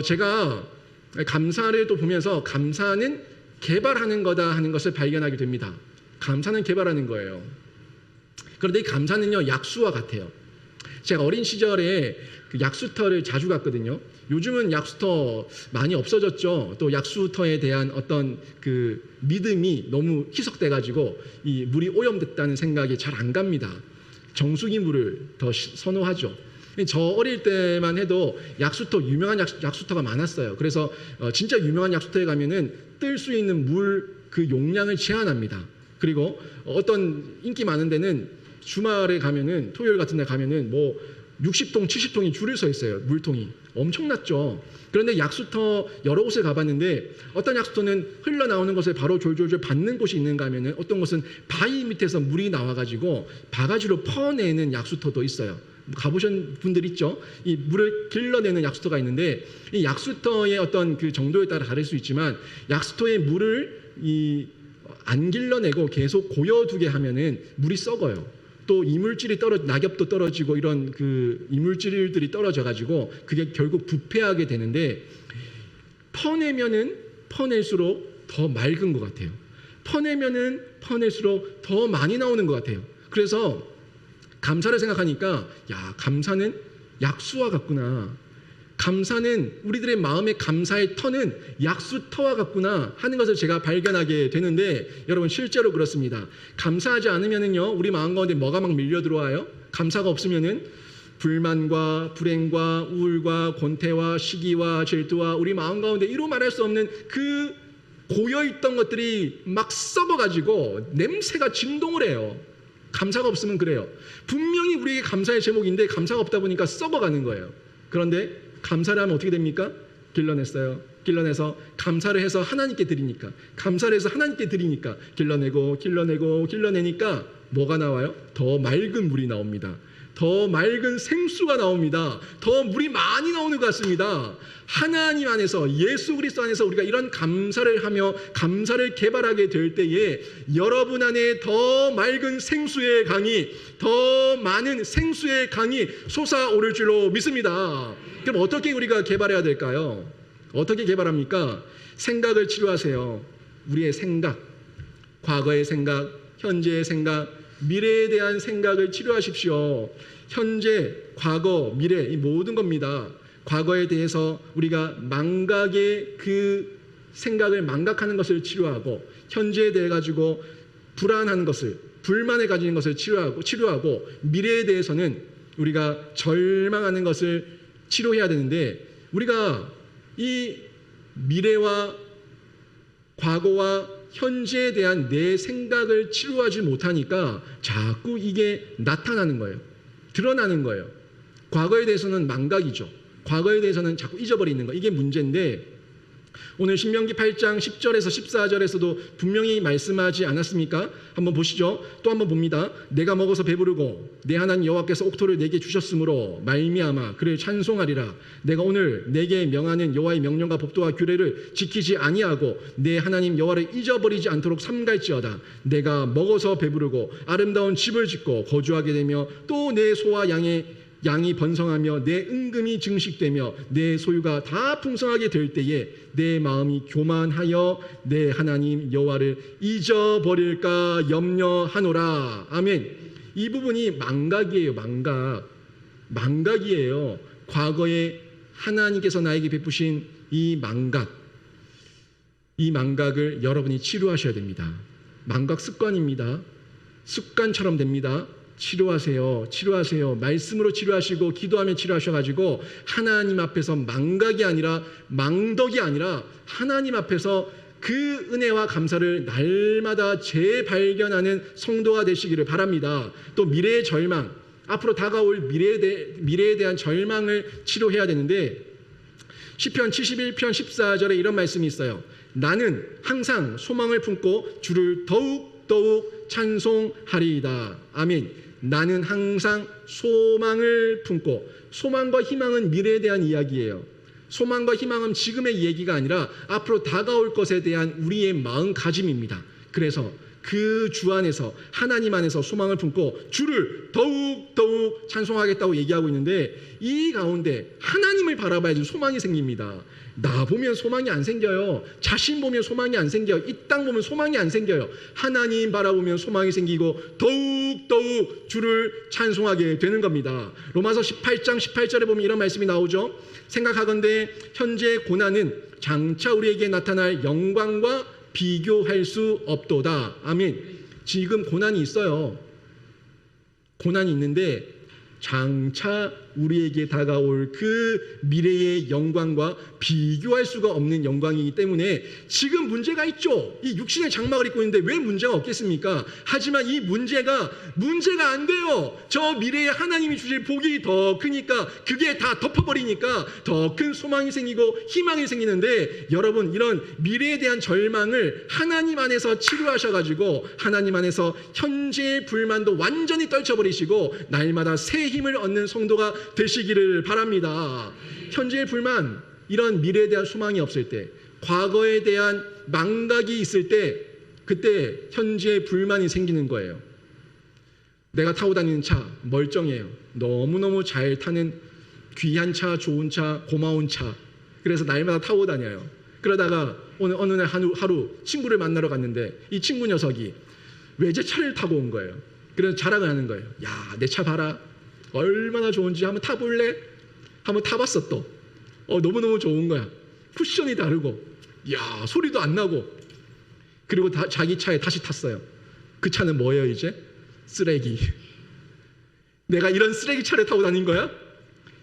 제가 감사를 또 보면서 감사는 개발하는 거다 하는 것을 발견하게 됩니다. 감사는 개발하는 거예요. 그런데 이 감사는요, 약수와 같아요. 제가 어린 시절에 그 약수터를 자주 갔거든요. 요즘은 약수터 많이 없어졌죠. 또 약수터에 대한 어떤 그 믿음이 너무 희석돼가지고 이 물이 오염됐다는 생각이 잘 안 갑니다. 정수기 물을 더 선호하죠. 저 어릴 때만 해도 약수터, 유명한 약수터가 많았어요. 그래서 진짜 유명한 약수터에 가면은 뜰 수 있는 물 그 용량을 제한합니다. 그리고 어떤 인기 많은 데는 주말에 가면은, 토요일 같은 데 가면은 뭐 60통, 70통이 줄을 서 있어요. 물통이. 엄청났죠. 그런데 약수터 여러 곳에 가봤는데 어떤 약수터는 흘러나오는 것을 바로 졸졸졸 받는 곳이 있는가 하면은 어떤 곳은 바위 밑에서 물이 나와가지고 바가지로 퍼내는 약수터도 있어요. 가보신 분들 있죠? 이 물을 길러내는 약수터가 있는데 이 약수터의 어떤 그 정도에 따라 다를 수 있지만 약수터의 물을 안 길러내고 계속 고여두게 하면은 물이 썩어요. 또 이물질이 낙엽도 떨어지고 이런 그 이물질들이 떨어져가지고 그게 결국 부패하게 되는데 퍼내면은 퍼낼수록 더 맑은 것 같아요. 퍼내면은 퍼낼수록 더 많이 나오는 것 같아요. 그래서 감사를 생각하니까 야, 감사는 약수와 같구나. 감사는 우리들의 마음의 감사의 터는 약수터와 같구나 하는 것을 제가 발견하게 되는데 여러분 실제로 그렇습니다. 감사하지 않으면은요 우리 마음 가운데 뭐가 막 밀려 들어와요? 감사가 없으면은 불만과 불행과 우울과 권태와 시기와 질투와 우리 마음 가운데 이루 말할 수 없는 그 고여있던 것들이 막 썩어가지고 냄새가 진동을 해요. 감사가 없으면 그래요. 분명히 우리에게 감사의 제목인데 감사가 없다 보니까 썩어가는 거예요. 그런데 감사를 하면 어떻게 됩니까? 길러냈어요. 길러내서 감사를 해서 하나님께 드리니까, 감사를 해서 하나님께 드리니까 길러내니까 뭐가 나와요? 더 맑은 물이 나옵니다. 더 맑은 생수가 나옵니다. 더 물이 많이 나오는 것 같습니다. 하나님 안에서, 예수 그리스도 안에서 우리가 이런 감사를 하며 감사를 개발하게 될 때에 여러분 안에 더 맑은 생수의 강이, 더 많은 생수의 강이 솟아오를 줄로 믿습니다. 그럼 어떻게 우리가 개발해야 될까요? 어떻게 개발합니까? 생각을 치료하세요. 우리의 생각, 과거의 생각, 현재의 생각, 미래에 대한 생각을 치료하십시오. 현재, 과거, 미래 이 모든 겁니다. 과거에 대해서 우리가 망각의 그 생각을 망각하는 것을 치료하고 현재에 대해 가지고 불안한 것을, 불만에 가지는 것을 치료하고 미래에 대해서는 우리가 절망하는 것을 치료해야 되는데 우리가 이 미래와 과거와 현재에 대한 내 생각을 치료하지 못하니까 자꾸 이게 나타나는 거예요. 드러나는 거예요. 과거에 대해서는 망각이죠. 과거에 대해서는 자꾸 잊어버리는 거. 이게 문제인데 오늘 신명기 8장 10절에서 14절에서도 분명히 말씀하지 않았습니까? 한번 보시죠. 또 한번 봅니다. 내가 먹어서 배부르고 내 하나님 여호와께서 옥토를 내게 주셨으므로 말미암아 그를 찬송하리라. 내가 오늘 내게 명하는 여호와의 명령과 법도와 규례를 지키지 아니하고 내 하나님 여호와를 잊어버리지 않도록 삼갈지어다. 내가 먹어서 배부르고 아름다운 집을 짓고 거주하게 되며 또 내 소와 양이 번성하며 내 은금이 증식되며 내 소유가 다 풍성하게 될 때에 내 마음이 교만하여 내 하나님 여호와를 잊어버릴까 염려하노라. 아멘. 이 부분이 망각이에요. 망각이에요. 과거에 하나님께서 나에게 베푸신 이 망각을 여러분이 치료하셔야 됩니다. 망각 습관입니다. 습관처럼 됩니다. 치료하세요. 말씀으로 치료하시고 기도하며 치료하셔가지고 하나님 앞에서 망각이 아니라 망덕이 아니라 하나님 앞에서 그 은혜와 감사를 날마다 재발견하는 성도가 되시기를 바랍니다. 또 미래의 절망, 앞으로 다가올 미래에 대한 절망을 치료해야 되는데 시편 71편 14절에 이런 말씀이 있어요. 나는 항상 소망을 품고 주를 더욱 찬송하리이다. 아멘. 나는 항상 소망을 품고, 소망과 희망은 미래에 대한 이야기예요. 소망과 희망은 지금의 얘기가 아니라 앞으로 다가올 것에 대한 우리의 마음가짐입니다. 그래서 그 주 안에서 하나님 안에서 소망을 품고 주를 더욱 찬송하겠다고 얘기하고 있는데 이 가운데 하나님을 바라봐야지 소망이 생깁니다. 나 보면 소망이 안 생겨요. 자신 보면 소망이 안 생겨요. 이 땅 보면 소망이 안 생겨요. 하나님 바라보면 소망이 생기고 더욱 주를 찬송하게 되는 겁니다. 로마서 18장 18절에 보면 이런 말씀이 나오죠. 생각하건대 현재의 고난은 장차 우리에게 나타날 영광과 비교할 수 없도다. 아멘. 지금 고난이 있어요. 고난이 있는데 장차 우리에게 다가올 그 미래의 영광과 비교할 수가 없는 영광이기 때문에 지금 문제가 있죠. 이 육신의 장막을 입고 있는데 왜 문제가 없겠습니까? 하지만 이 문제가 안 돼요. 저 미래에 하나님이 주실 복이 더 크니까 그게 다 덮어버리니까 더 큰 소망이 생기고 희망이 생기는데 여러분 이런 미래에 대한 절망을 하나님 안에서 치료하셔가지고 하나님 안에서 현재의 불만도 완전히 떨쳐버리시고 날마다 새 힘을 얻는 성도가 되시기를 바랍니다. 현재의 불만, 이런 미래에 대한 소망이 없을 때, 과거에 대한 망각이 있을 때 그때 현재의 불만이 생기는 거예요. 내가 타고 다니는 차 멀쩡해요. 너무너무 잘 타는 귀한 차, 좋은 차, 고마운 차. 그래서 날마다 타고 다녀요. 그러다가 어느 날 하루 친구를 만나러 갔는데 이 친구 녀석이 외제차를 타고 온 거예요. 그래서 자랑을 하는 거예요. 야, 내 차 봐라. 얼마나 좋은지 한번 타볼래? 한번 타봤어 또. 너무너무 좋은 거야. 쿠션이 다르고, 야, 소리도 안 나고. 그리고 자기 차에 다시 탔어요. 그 차는 뭐예요 이제? 쓰레기. 내가 이런 쓰레기 차를 타고 다닌 거야?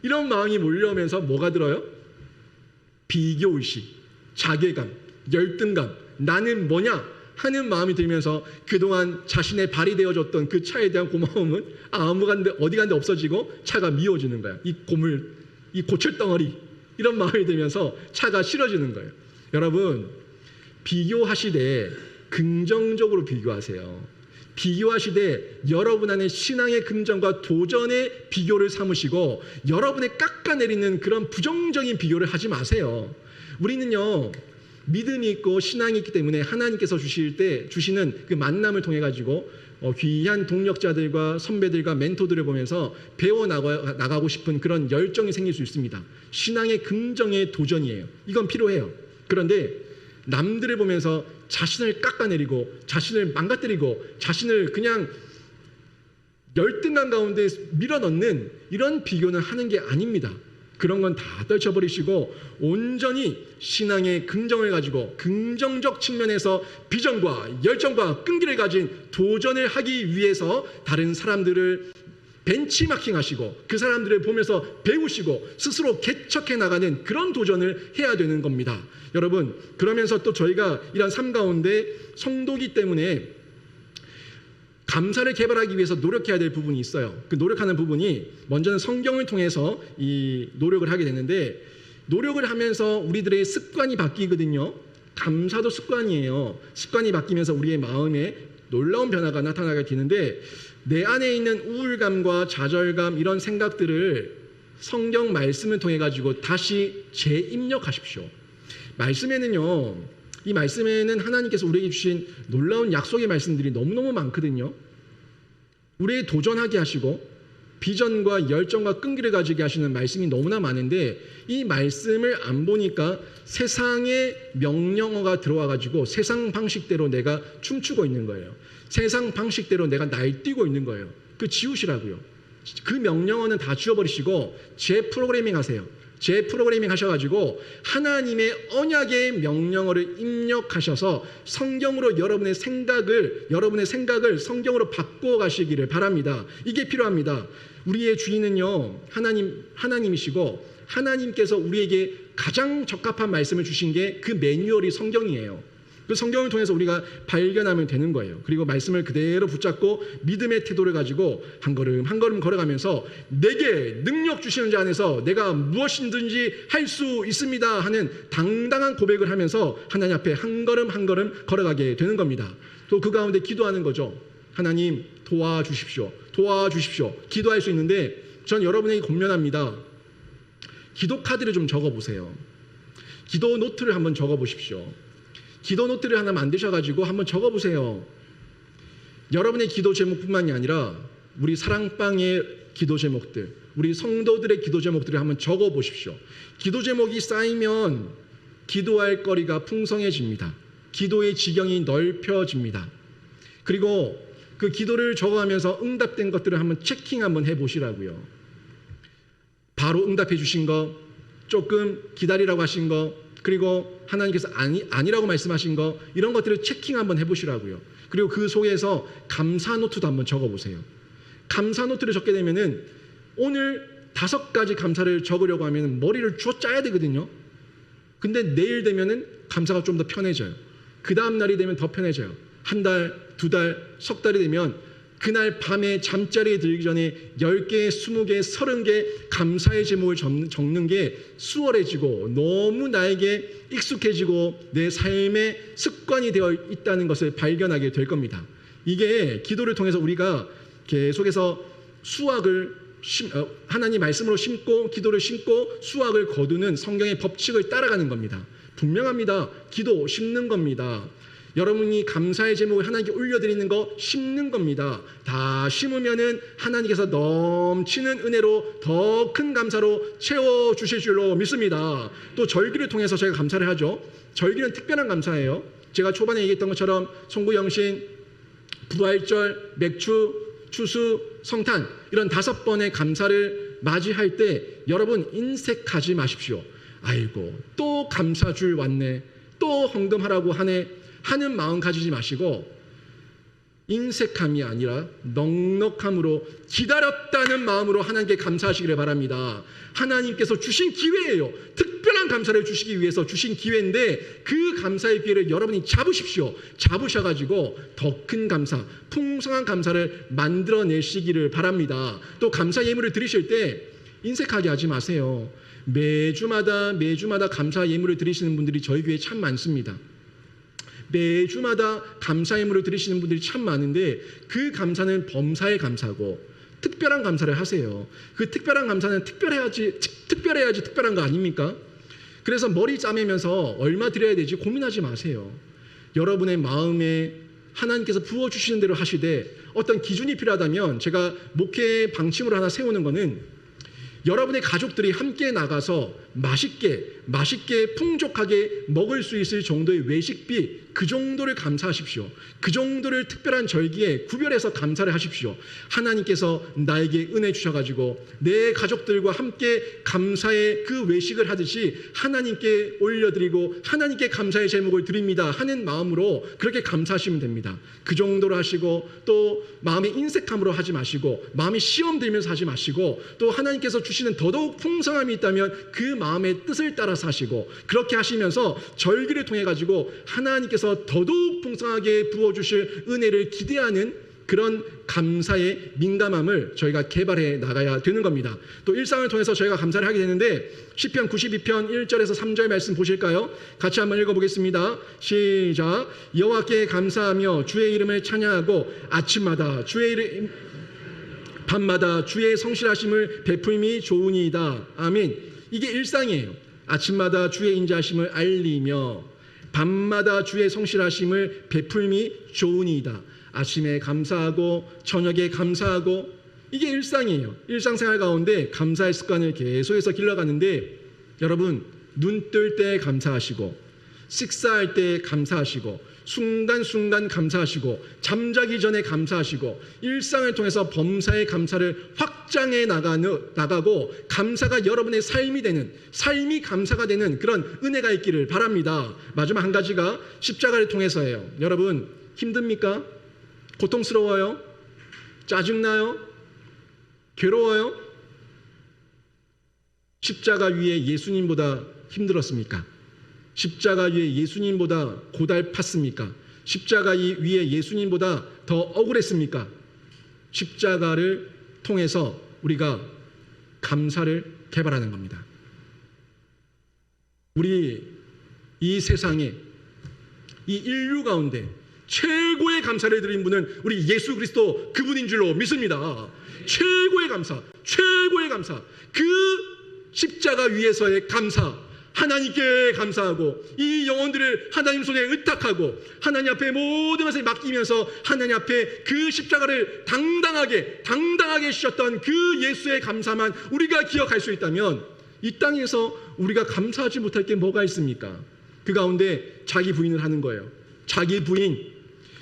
이런 마음이 몰려오면서 뭐가 들어요? 비교의식, 자괴감, 열등감, 나는 뭐냐? 하는 마음이 들면서 그동안 자신의 발이 되어줬던 그 차에 대한 고마움은 어디 간데 없어지고 차가 미워지는 거야. 이 고물, 이 고철덩어리, 이런 마음이 들면서 차가 싫어지는 거예요. 여러분, 비교하시되 긍정적으로 비교하세요. 비교하시되 여러분 안에 신앙의 긍정과 도전의 비교를 삼으시고 여러분의 깎아내리는 그런 부정적인 비교를 하지 마세요. 우리는요, 믿음이 있고 신앙이 있기 때문에 하나님께서 주시는 그 만남을 통해 가지고 귀한 동력자들과 선배들과 멘토들을 보면서 배워나가고 싶은 그런 열정이 생길 수 있습니다. 신앙의 긍정의 도전이에요. 이건 필요해요. 그런데 남들을 보면서 자신을 깎아내리고 자신을 망가뜨리고 자신을 그냥 열등감 가운데 밀어넣는 이런 비교는 하는 게 아닙니다. 그런 건 다 떨쳐버리시고 온전히 신앙의 긍정을 가지고 긍정적 측면에서 비전과 열정과 끈기를 가진 도전을 하기 위해서 다른 사람들을 벤치마킹하시고 그 사람들을 보면서 배우시고 스스로 개척해 나가는 그런 도전을 해야 되는 겁니다. 여러분, 그러면서 또 저희가 이런 삶 가운데 성도기 때문에 감사를 개발하기 위해서 노력해야 될 부분이 있어요. 그 노력하는 부분이 먼저는 성경을 통해서 이 노력을 하게 되는데 노력을 하면서 우리들의 습관이 바뀌거든요. 감사도 습관이에요. 습관이 바뀌면서 우리의 마음에 놀라운 변화가 나타나게 되는데 내 안에 있는 우울감과 좌절감 이런 생각들을 성경 말씀을 통해 가지고 다시 재입력하십시오. 말씀에는요. 이 말씀에는 하나님께서 우리에게 주신 놀라운 약속의 말씀들이 너무너무 많거든요. 우리에게 도전하게 하시고 비전과 열정과 끈기를 가지게 하시는 말씀이 너무나 많은데 이 말씀을 안 보니까 세상의 명령어가 들어와가지고 세상 방식대로 내가 춤추고 있는 거예요. 세상 방식대로 내가 날뛰고 있는 거예요. 그 지우시라고요. 그 명령어는 다 지워버리시고 재프로그래밍 하세요. 재프로그래밍 하셔가지고 하나님의 언약의 명령어를 입력하셔서 성경으로 여러분의 생각을 성경으로 바꿔 가시기를 바랍니다. 이게 필요합니다. 우리의 주인은요, 하나님이시고 하나님께서 우리에게 가장 적합한 말씀을 주신 게 그 매뉴얼이 성경이에요. 그 성경을 통해서 우리가 발견하면 되는 거예요. 그리고 말씀을 그대로 붙잡고 믿음의 태도를 가지고 한 걸음 한 걸음 걸어가면서 내게 능력 주시는 자 안에서 내가 무엇이든지 할 수 있습니다 하는 당당한 고백을 하면서 하나님 앞에 한 걸음 한 걸음 걸어가게 되는 겁니다. 또 그 가운데 기도하는 거죠. 하나님 도와주십시오. 도와주십시오. 기도할 수 있는데 전 여러분에게 권면합니다. 기도 카드를 좀 적어보세요. 기도 노트를 한번 적어보십시오. 기도 노트를 하나 만드셔가지고 한번 적어보세요. 여러분의 기도 제목뿐만이 아니라 우리 사랑방의 기도 제목들, 우리 성도들의 기도 제목들을 한번 적어보십시오. 기도 제목이 쌓이면 기도할 거리가 풍성해집니다. 기도의 지경이 넓혀집니다. 그리고 그 기도를 적어가면서 응답된 것들을 한번 체킹 한번 해보시라고요. 바로 응답해 주신 거, 조금 기다리라고 하신 거, 그리고 하나님께서 아니라고 말씀하신 거, 이런 것들을 체킹 한번 해보시라고요. 그리고 그 속에서 감사 노트도 한번 적어보세요. 감사 노트를 적게 되면은 오늘 5가지 감사를 적으려고 하면 머리를 쥐어 짜야 되거든요. 근데 내일 되면은 감사가 좀 더 편해져요. 그 다음 날이 되면 더 편해져요. 1달, 2달, 석 달이 되면 그날 밤에 잠자리에 들기 전에 10개, 20개, 30개 감사의 제목을 적는 게 수월해지고 너무 나에게 익숙해지고 내 삶의 습관이 되어 있다는 것을 발견하게 될 겁니다. 이게 기도를 통해서 우리가 계속해서 수확을 하나님 말씀으로 심고 기도를 심고 수확을 거두는 성경의 법칙을 따라가는 겁니다. 분명합니다. 기도 심는 겁니다. 여러분이 감사의 제목을 하나님께 올려드리는 거 심는 겁니다. 다 심으면은 하나님께서 넘치는 은혜로 더 큰 감사로 채워주실 줄로 믿습니다. 또 절기를 통해서 저희가 감사를 하죠. 절기는 특별한 감사예요. 제가 초반에 얘기했던 것처럼 송구영신, 부활절, 맥주, 추수, 성탄 이런 5번의 감사를 맞이할 때 여러분 인색하지 마십시오. 아이고 또 감사줄 왔네, 또 헌금하라고 하네 하는 마음 가지지 마시고 인색함이 아니라 넉넉함으로 기다렸다는 마음으로 하나님께 감사하시기를 바랍니다. 하나님께서 주신 기회예요. 특별한 감사를 주시기 위해서 주신 기회인데 그 감사의 기회를 여러분이 잡으십시오. 잡으셔가지고 더 큰 감사, 풍성한 감사를 만들어내시기를 바랍니다. 또 감사 예물을 드리실 때 인색하게 하지 마세요. 매주마다 감사 예물을 드리시는 분들이 저희 교회에 참 많습니다. 매주마다 감사 예물을 드리시는 분들이 참 많은데 그 감사는 범사의 감사고 특별한 감사를 하세요. 그 특별한 감사는 특별해야지 특별한 거 아닙니까? 그래서 머리 짜매면서 얼마 드려야 되지 고민하지 마세요. 여러분의 마음에 하나님께서 부어주시는 대로 하시되 어떤 기준이 필요하다면 제가 목회 방침으로 하나 세우는 거는 여러분의 가족들이 함께 나가서 맛있게 풍족하게 먹을 수 있을 정도의 외식비 그 정도를 감사하십시오. 그 정도를 특별한 절기에 구별해서 감사를 하십시오. 하나님께서 나에게 은혜 주셔가지고 내 가족들과 함께 감사의 그 외식을 하듯이 하나님께 올려드리고 하나님께 감사의 제목을 드립니다 하는 마음으로 그렇게 감사하시면 됩니다. 그 정도로 하시고 또 마음의 인색함으로 하지 마시고 마음이 시험 들면서 하지 마시고 또 하나님께서 주시는 더더욱 풍성함이 있다면 그 마음의 뜻을 따라서 하시고 그렇게 하시면서 절기를 통해 가지고 하나님께서 더더욱 풍성하게 부어주실 은혜를 기대하는 그런 감사의 민감함을 저희가 개발해 나가야 되는 겁니다. 또 일상을 통해서 저희가 감사를 하게 되는데 시편 92편 1절에서 3절 말씀 보실까요? 같이 한번 읽어보겠습니다. 시작. 여호와께 감사하며 주의 이름을 찬양하고 아침마다 밤마다 주의 성실하심을 베풀미 좋으니이다. 아멘. 이게 일상이에요. 아침마다 주의 인자하심을 알리며 밤마다 주의 성실하심을 베풀미 좋으니이다. 아침에 감사하고 저녁에 감사하고 이게 일상이에요. 일상생활 가운데 감사의 습관을 계속해서 길러가는데 여러분 눈 뜰 때 감사하시고 식사할 때 감사하시고 순간순간 감사하시고 잠자기 전에 감사하시고 일상을 통해서 범사의 감사를 확장해 나가고 감사가 여러분의 삶이 감사가 되는 그런 은혜가 있기를 바랍니다. 마지막 한 가지가 십자가를 통해서예요. 여러분 힘듭니까? 고통스러워요? 짜증나요? 괴로워요? 십자가 위에 예수님보다 힘들었습니까? 십자가 위에 예수님보다 고달팠습니까? 십자가 위에 예수님보다 더 억울했습니까? 십자가를 통해서 우리가 감사를 개발하는 겁니다. 우리 이 세상에 이 인류 가운데 최고의 감사를 드린 분은 우리 예수 그리스도 그분인 줄로 믿습니다. 최고의 감사. 그 십자가 위에서의 감사, 하나님께 감사하고 이 영혼들을 하나님 손에 의탁하고 하나님 앞에 모든 것을 맡기면서 하나님 앞에 그 십자가를 당당하게 주셨던 그 예수의 감사만 우리가 기억할 수 있다면 이 땅에서 우리가 감사하지 못할 게 뭐가 있습니까? 그 가운데 자기 부인을 하는 거예요. 자기 부인,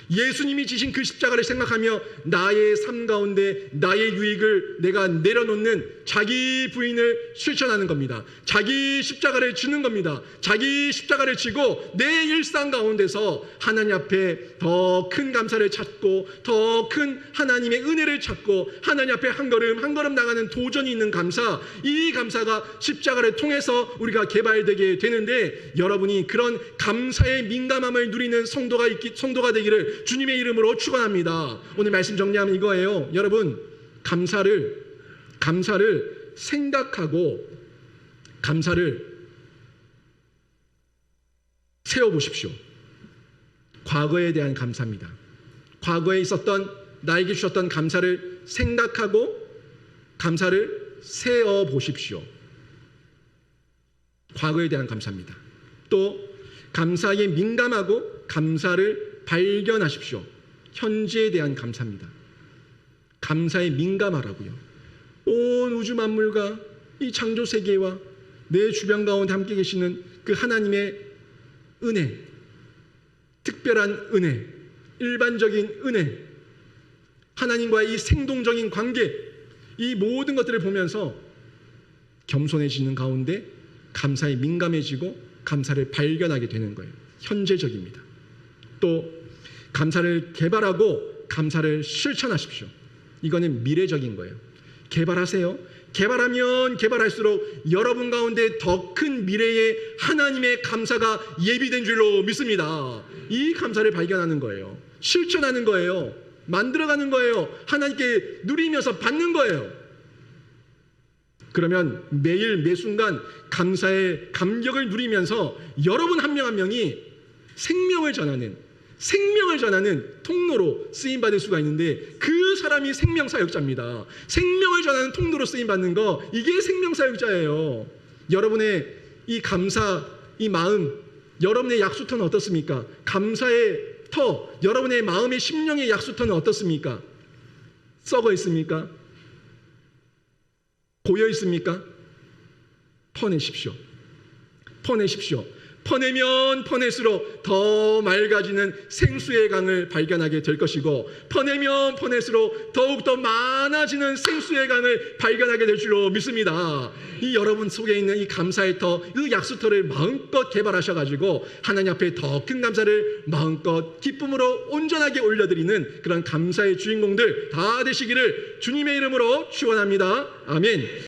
예수님이 지신 그 십자가를 생각하며 나의 삶 가운데 나의 유익을 내가 내려놓는 자기 부인을 실천하는 겁니다. 자기 십자가를 지는 겁니다. 자기 십자가를 지고 내 일상 가운데서 하나님 앞에 더 큰 감사를 찾고 더 큰 하나님의 은혜를 찾고 하나님 앞에 한 걸음 한 걸음 나가는 도전이 있는 감사, 이 감사가 십자가를 통해서 우리가 개발되게 되는데, 여러분이 그런 감사의 민감함을 누리는 성도가 되기를 주님의 이름으로 축원합니다. 오늘 말씀 정리하면 이거예요. 여러분, 감사를 생각하고 감사를 세워보십시오. 과거에 대한 감사입니다. 과거에 있었던 나에게 주셨던 감사를 생각하고 감사를 세워보십시오. 과거에 대한 감사입니다. 또 감사에 민감하고 감사를 발견하십시오. 현재에 대한 감사입니다. 감사에 민감하라고요. 온 우주 만물과 이 창조 세계와 내 주변 가운데 함께 계시는 그 하나님의 은혜, 특별한 은혜, 일반적인 은혜, 하나님과의 이 생동적인 관계, 이 모든 것들을 보면서 겸손해지는 가운데 감사에 민감해지고 감사를 발견하게 되는 거예요. 현재적입니다. 또 감사를 개발하고 감사를 실천하십시오. 이거는 미래적인 거예요. 개발하세요. 개발하면 개발할수록 여러분 가운데 더 큰 미래에 하나님의 감사가 예비된 줄로 믿습니다. 이 감사를 발견하는 거예요. 실천하는 거예요. 만들어가는 거예요. 하나님께 누리면서 받는 거예요. 그러면 매일 매순간 감사의 감격을 누리면서 여러분 한 명 한 명이 생명을 전하는 통로로 쓰임받을 수가 있는데, 그 사람이 생명사역자입니다. 생명을 전하는 통로로 쓰임받는 거, 이게 생명사역자예요. 여러분의 이 감사, 이 마음, 여러분의 약수터는 어떻습니까? 감사의 터, 여러분의 마음의 심령의 약수터는 어떻습니까? 썩어 있습니까? 고여 있습니까? 퍼내십시오. 퍼내면 퍼낼수록 더 맑아지는 생수의 강을 발견하게 될 것이고, 퍼내면 퍼낼수록 더욱더 많아지는 생수의 강을 발견하게 될 줄로 믿습니다. 이 여러분 속에 있는 이 감사의 터, 이 약수터를 마음껏 개발하셔가지고 하나님 앞에 더 큰 감사를 마음껏 기쁨으로 온전하게 올려드리는 그런 감사의 주인공들 다 되시기를 주님의 이름으로 축원합니다. 아멘.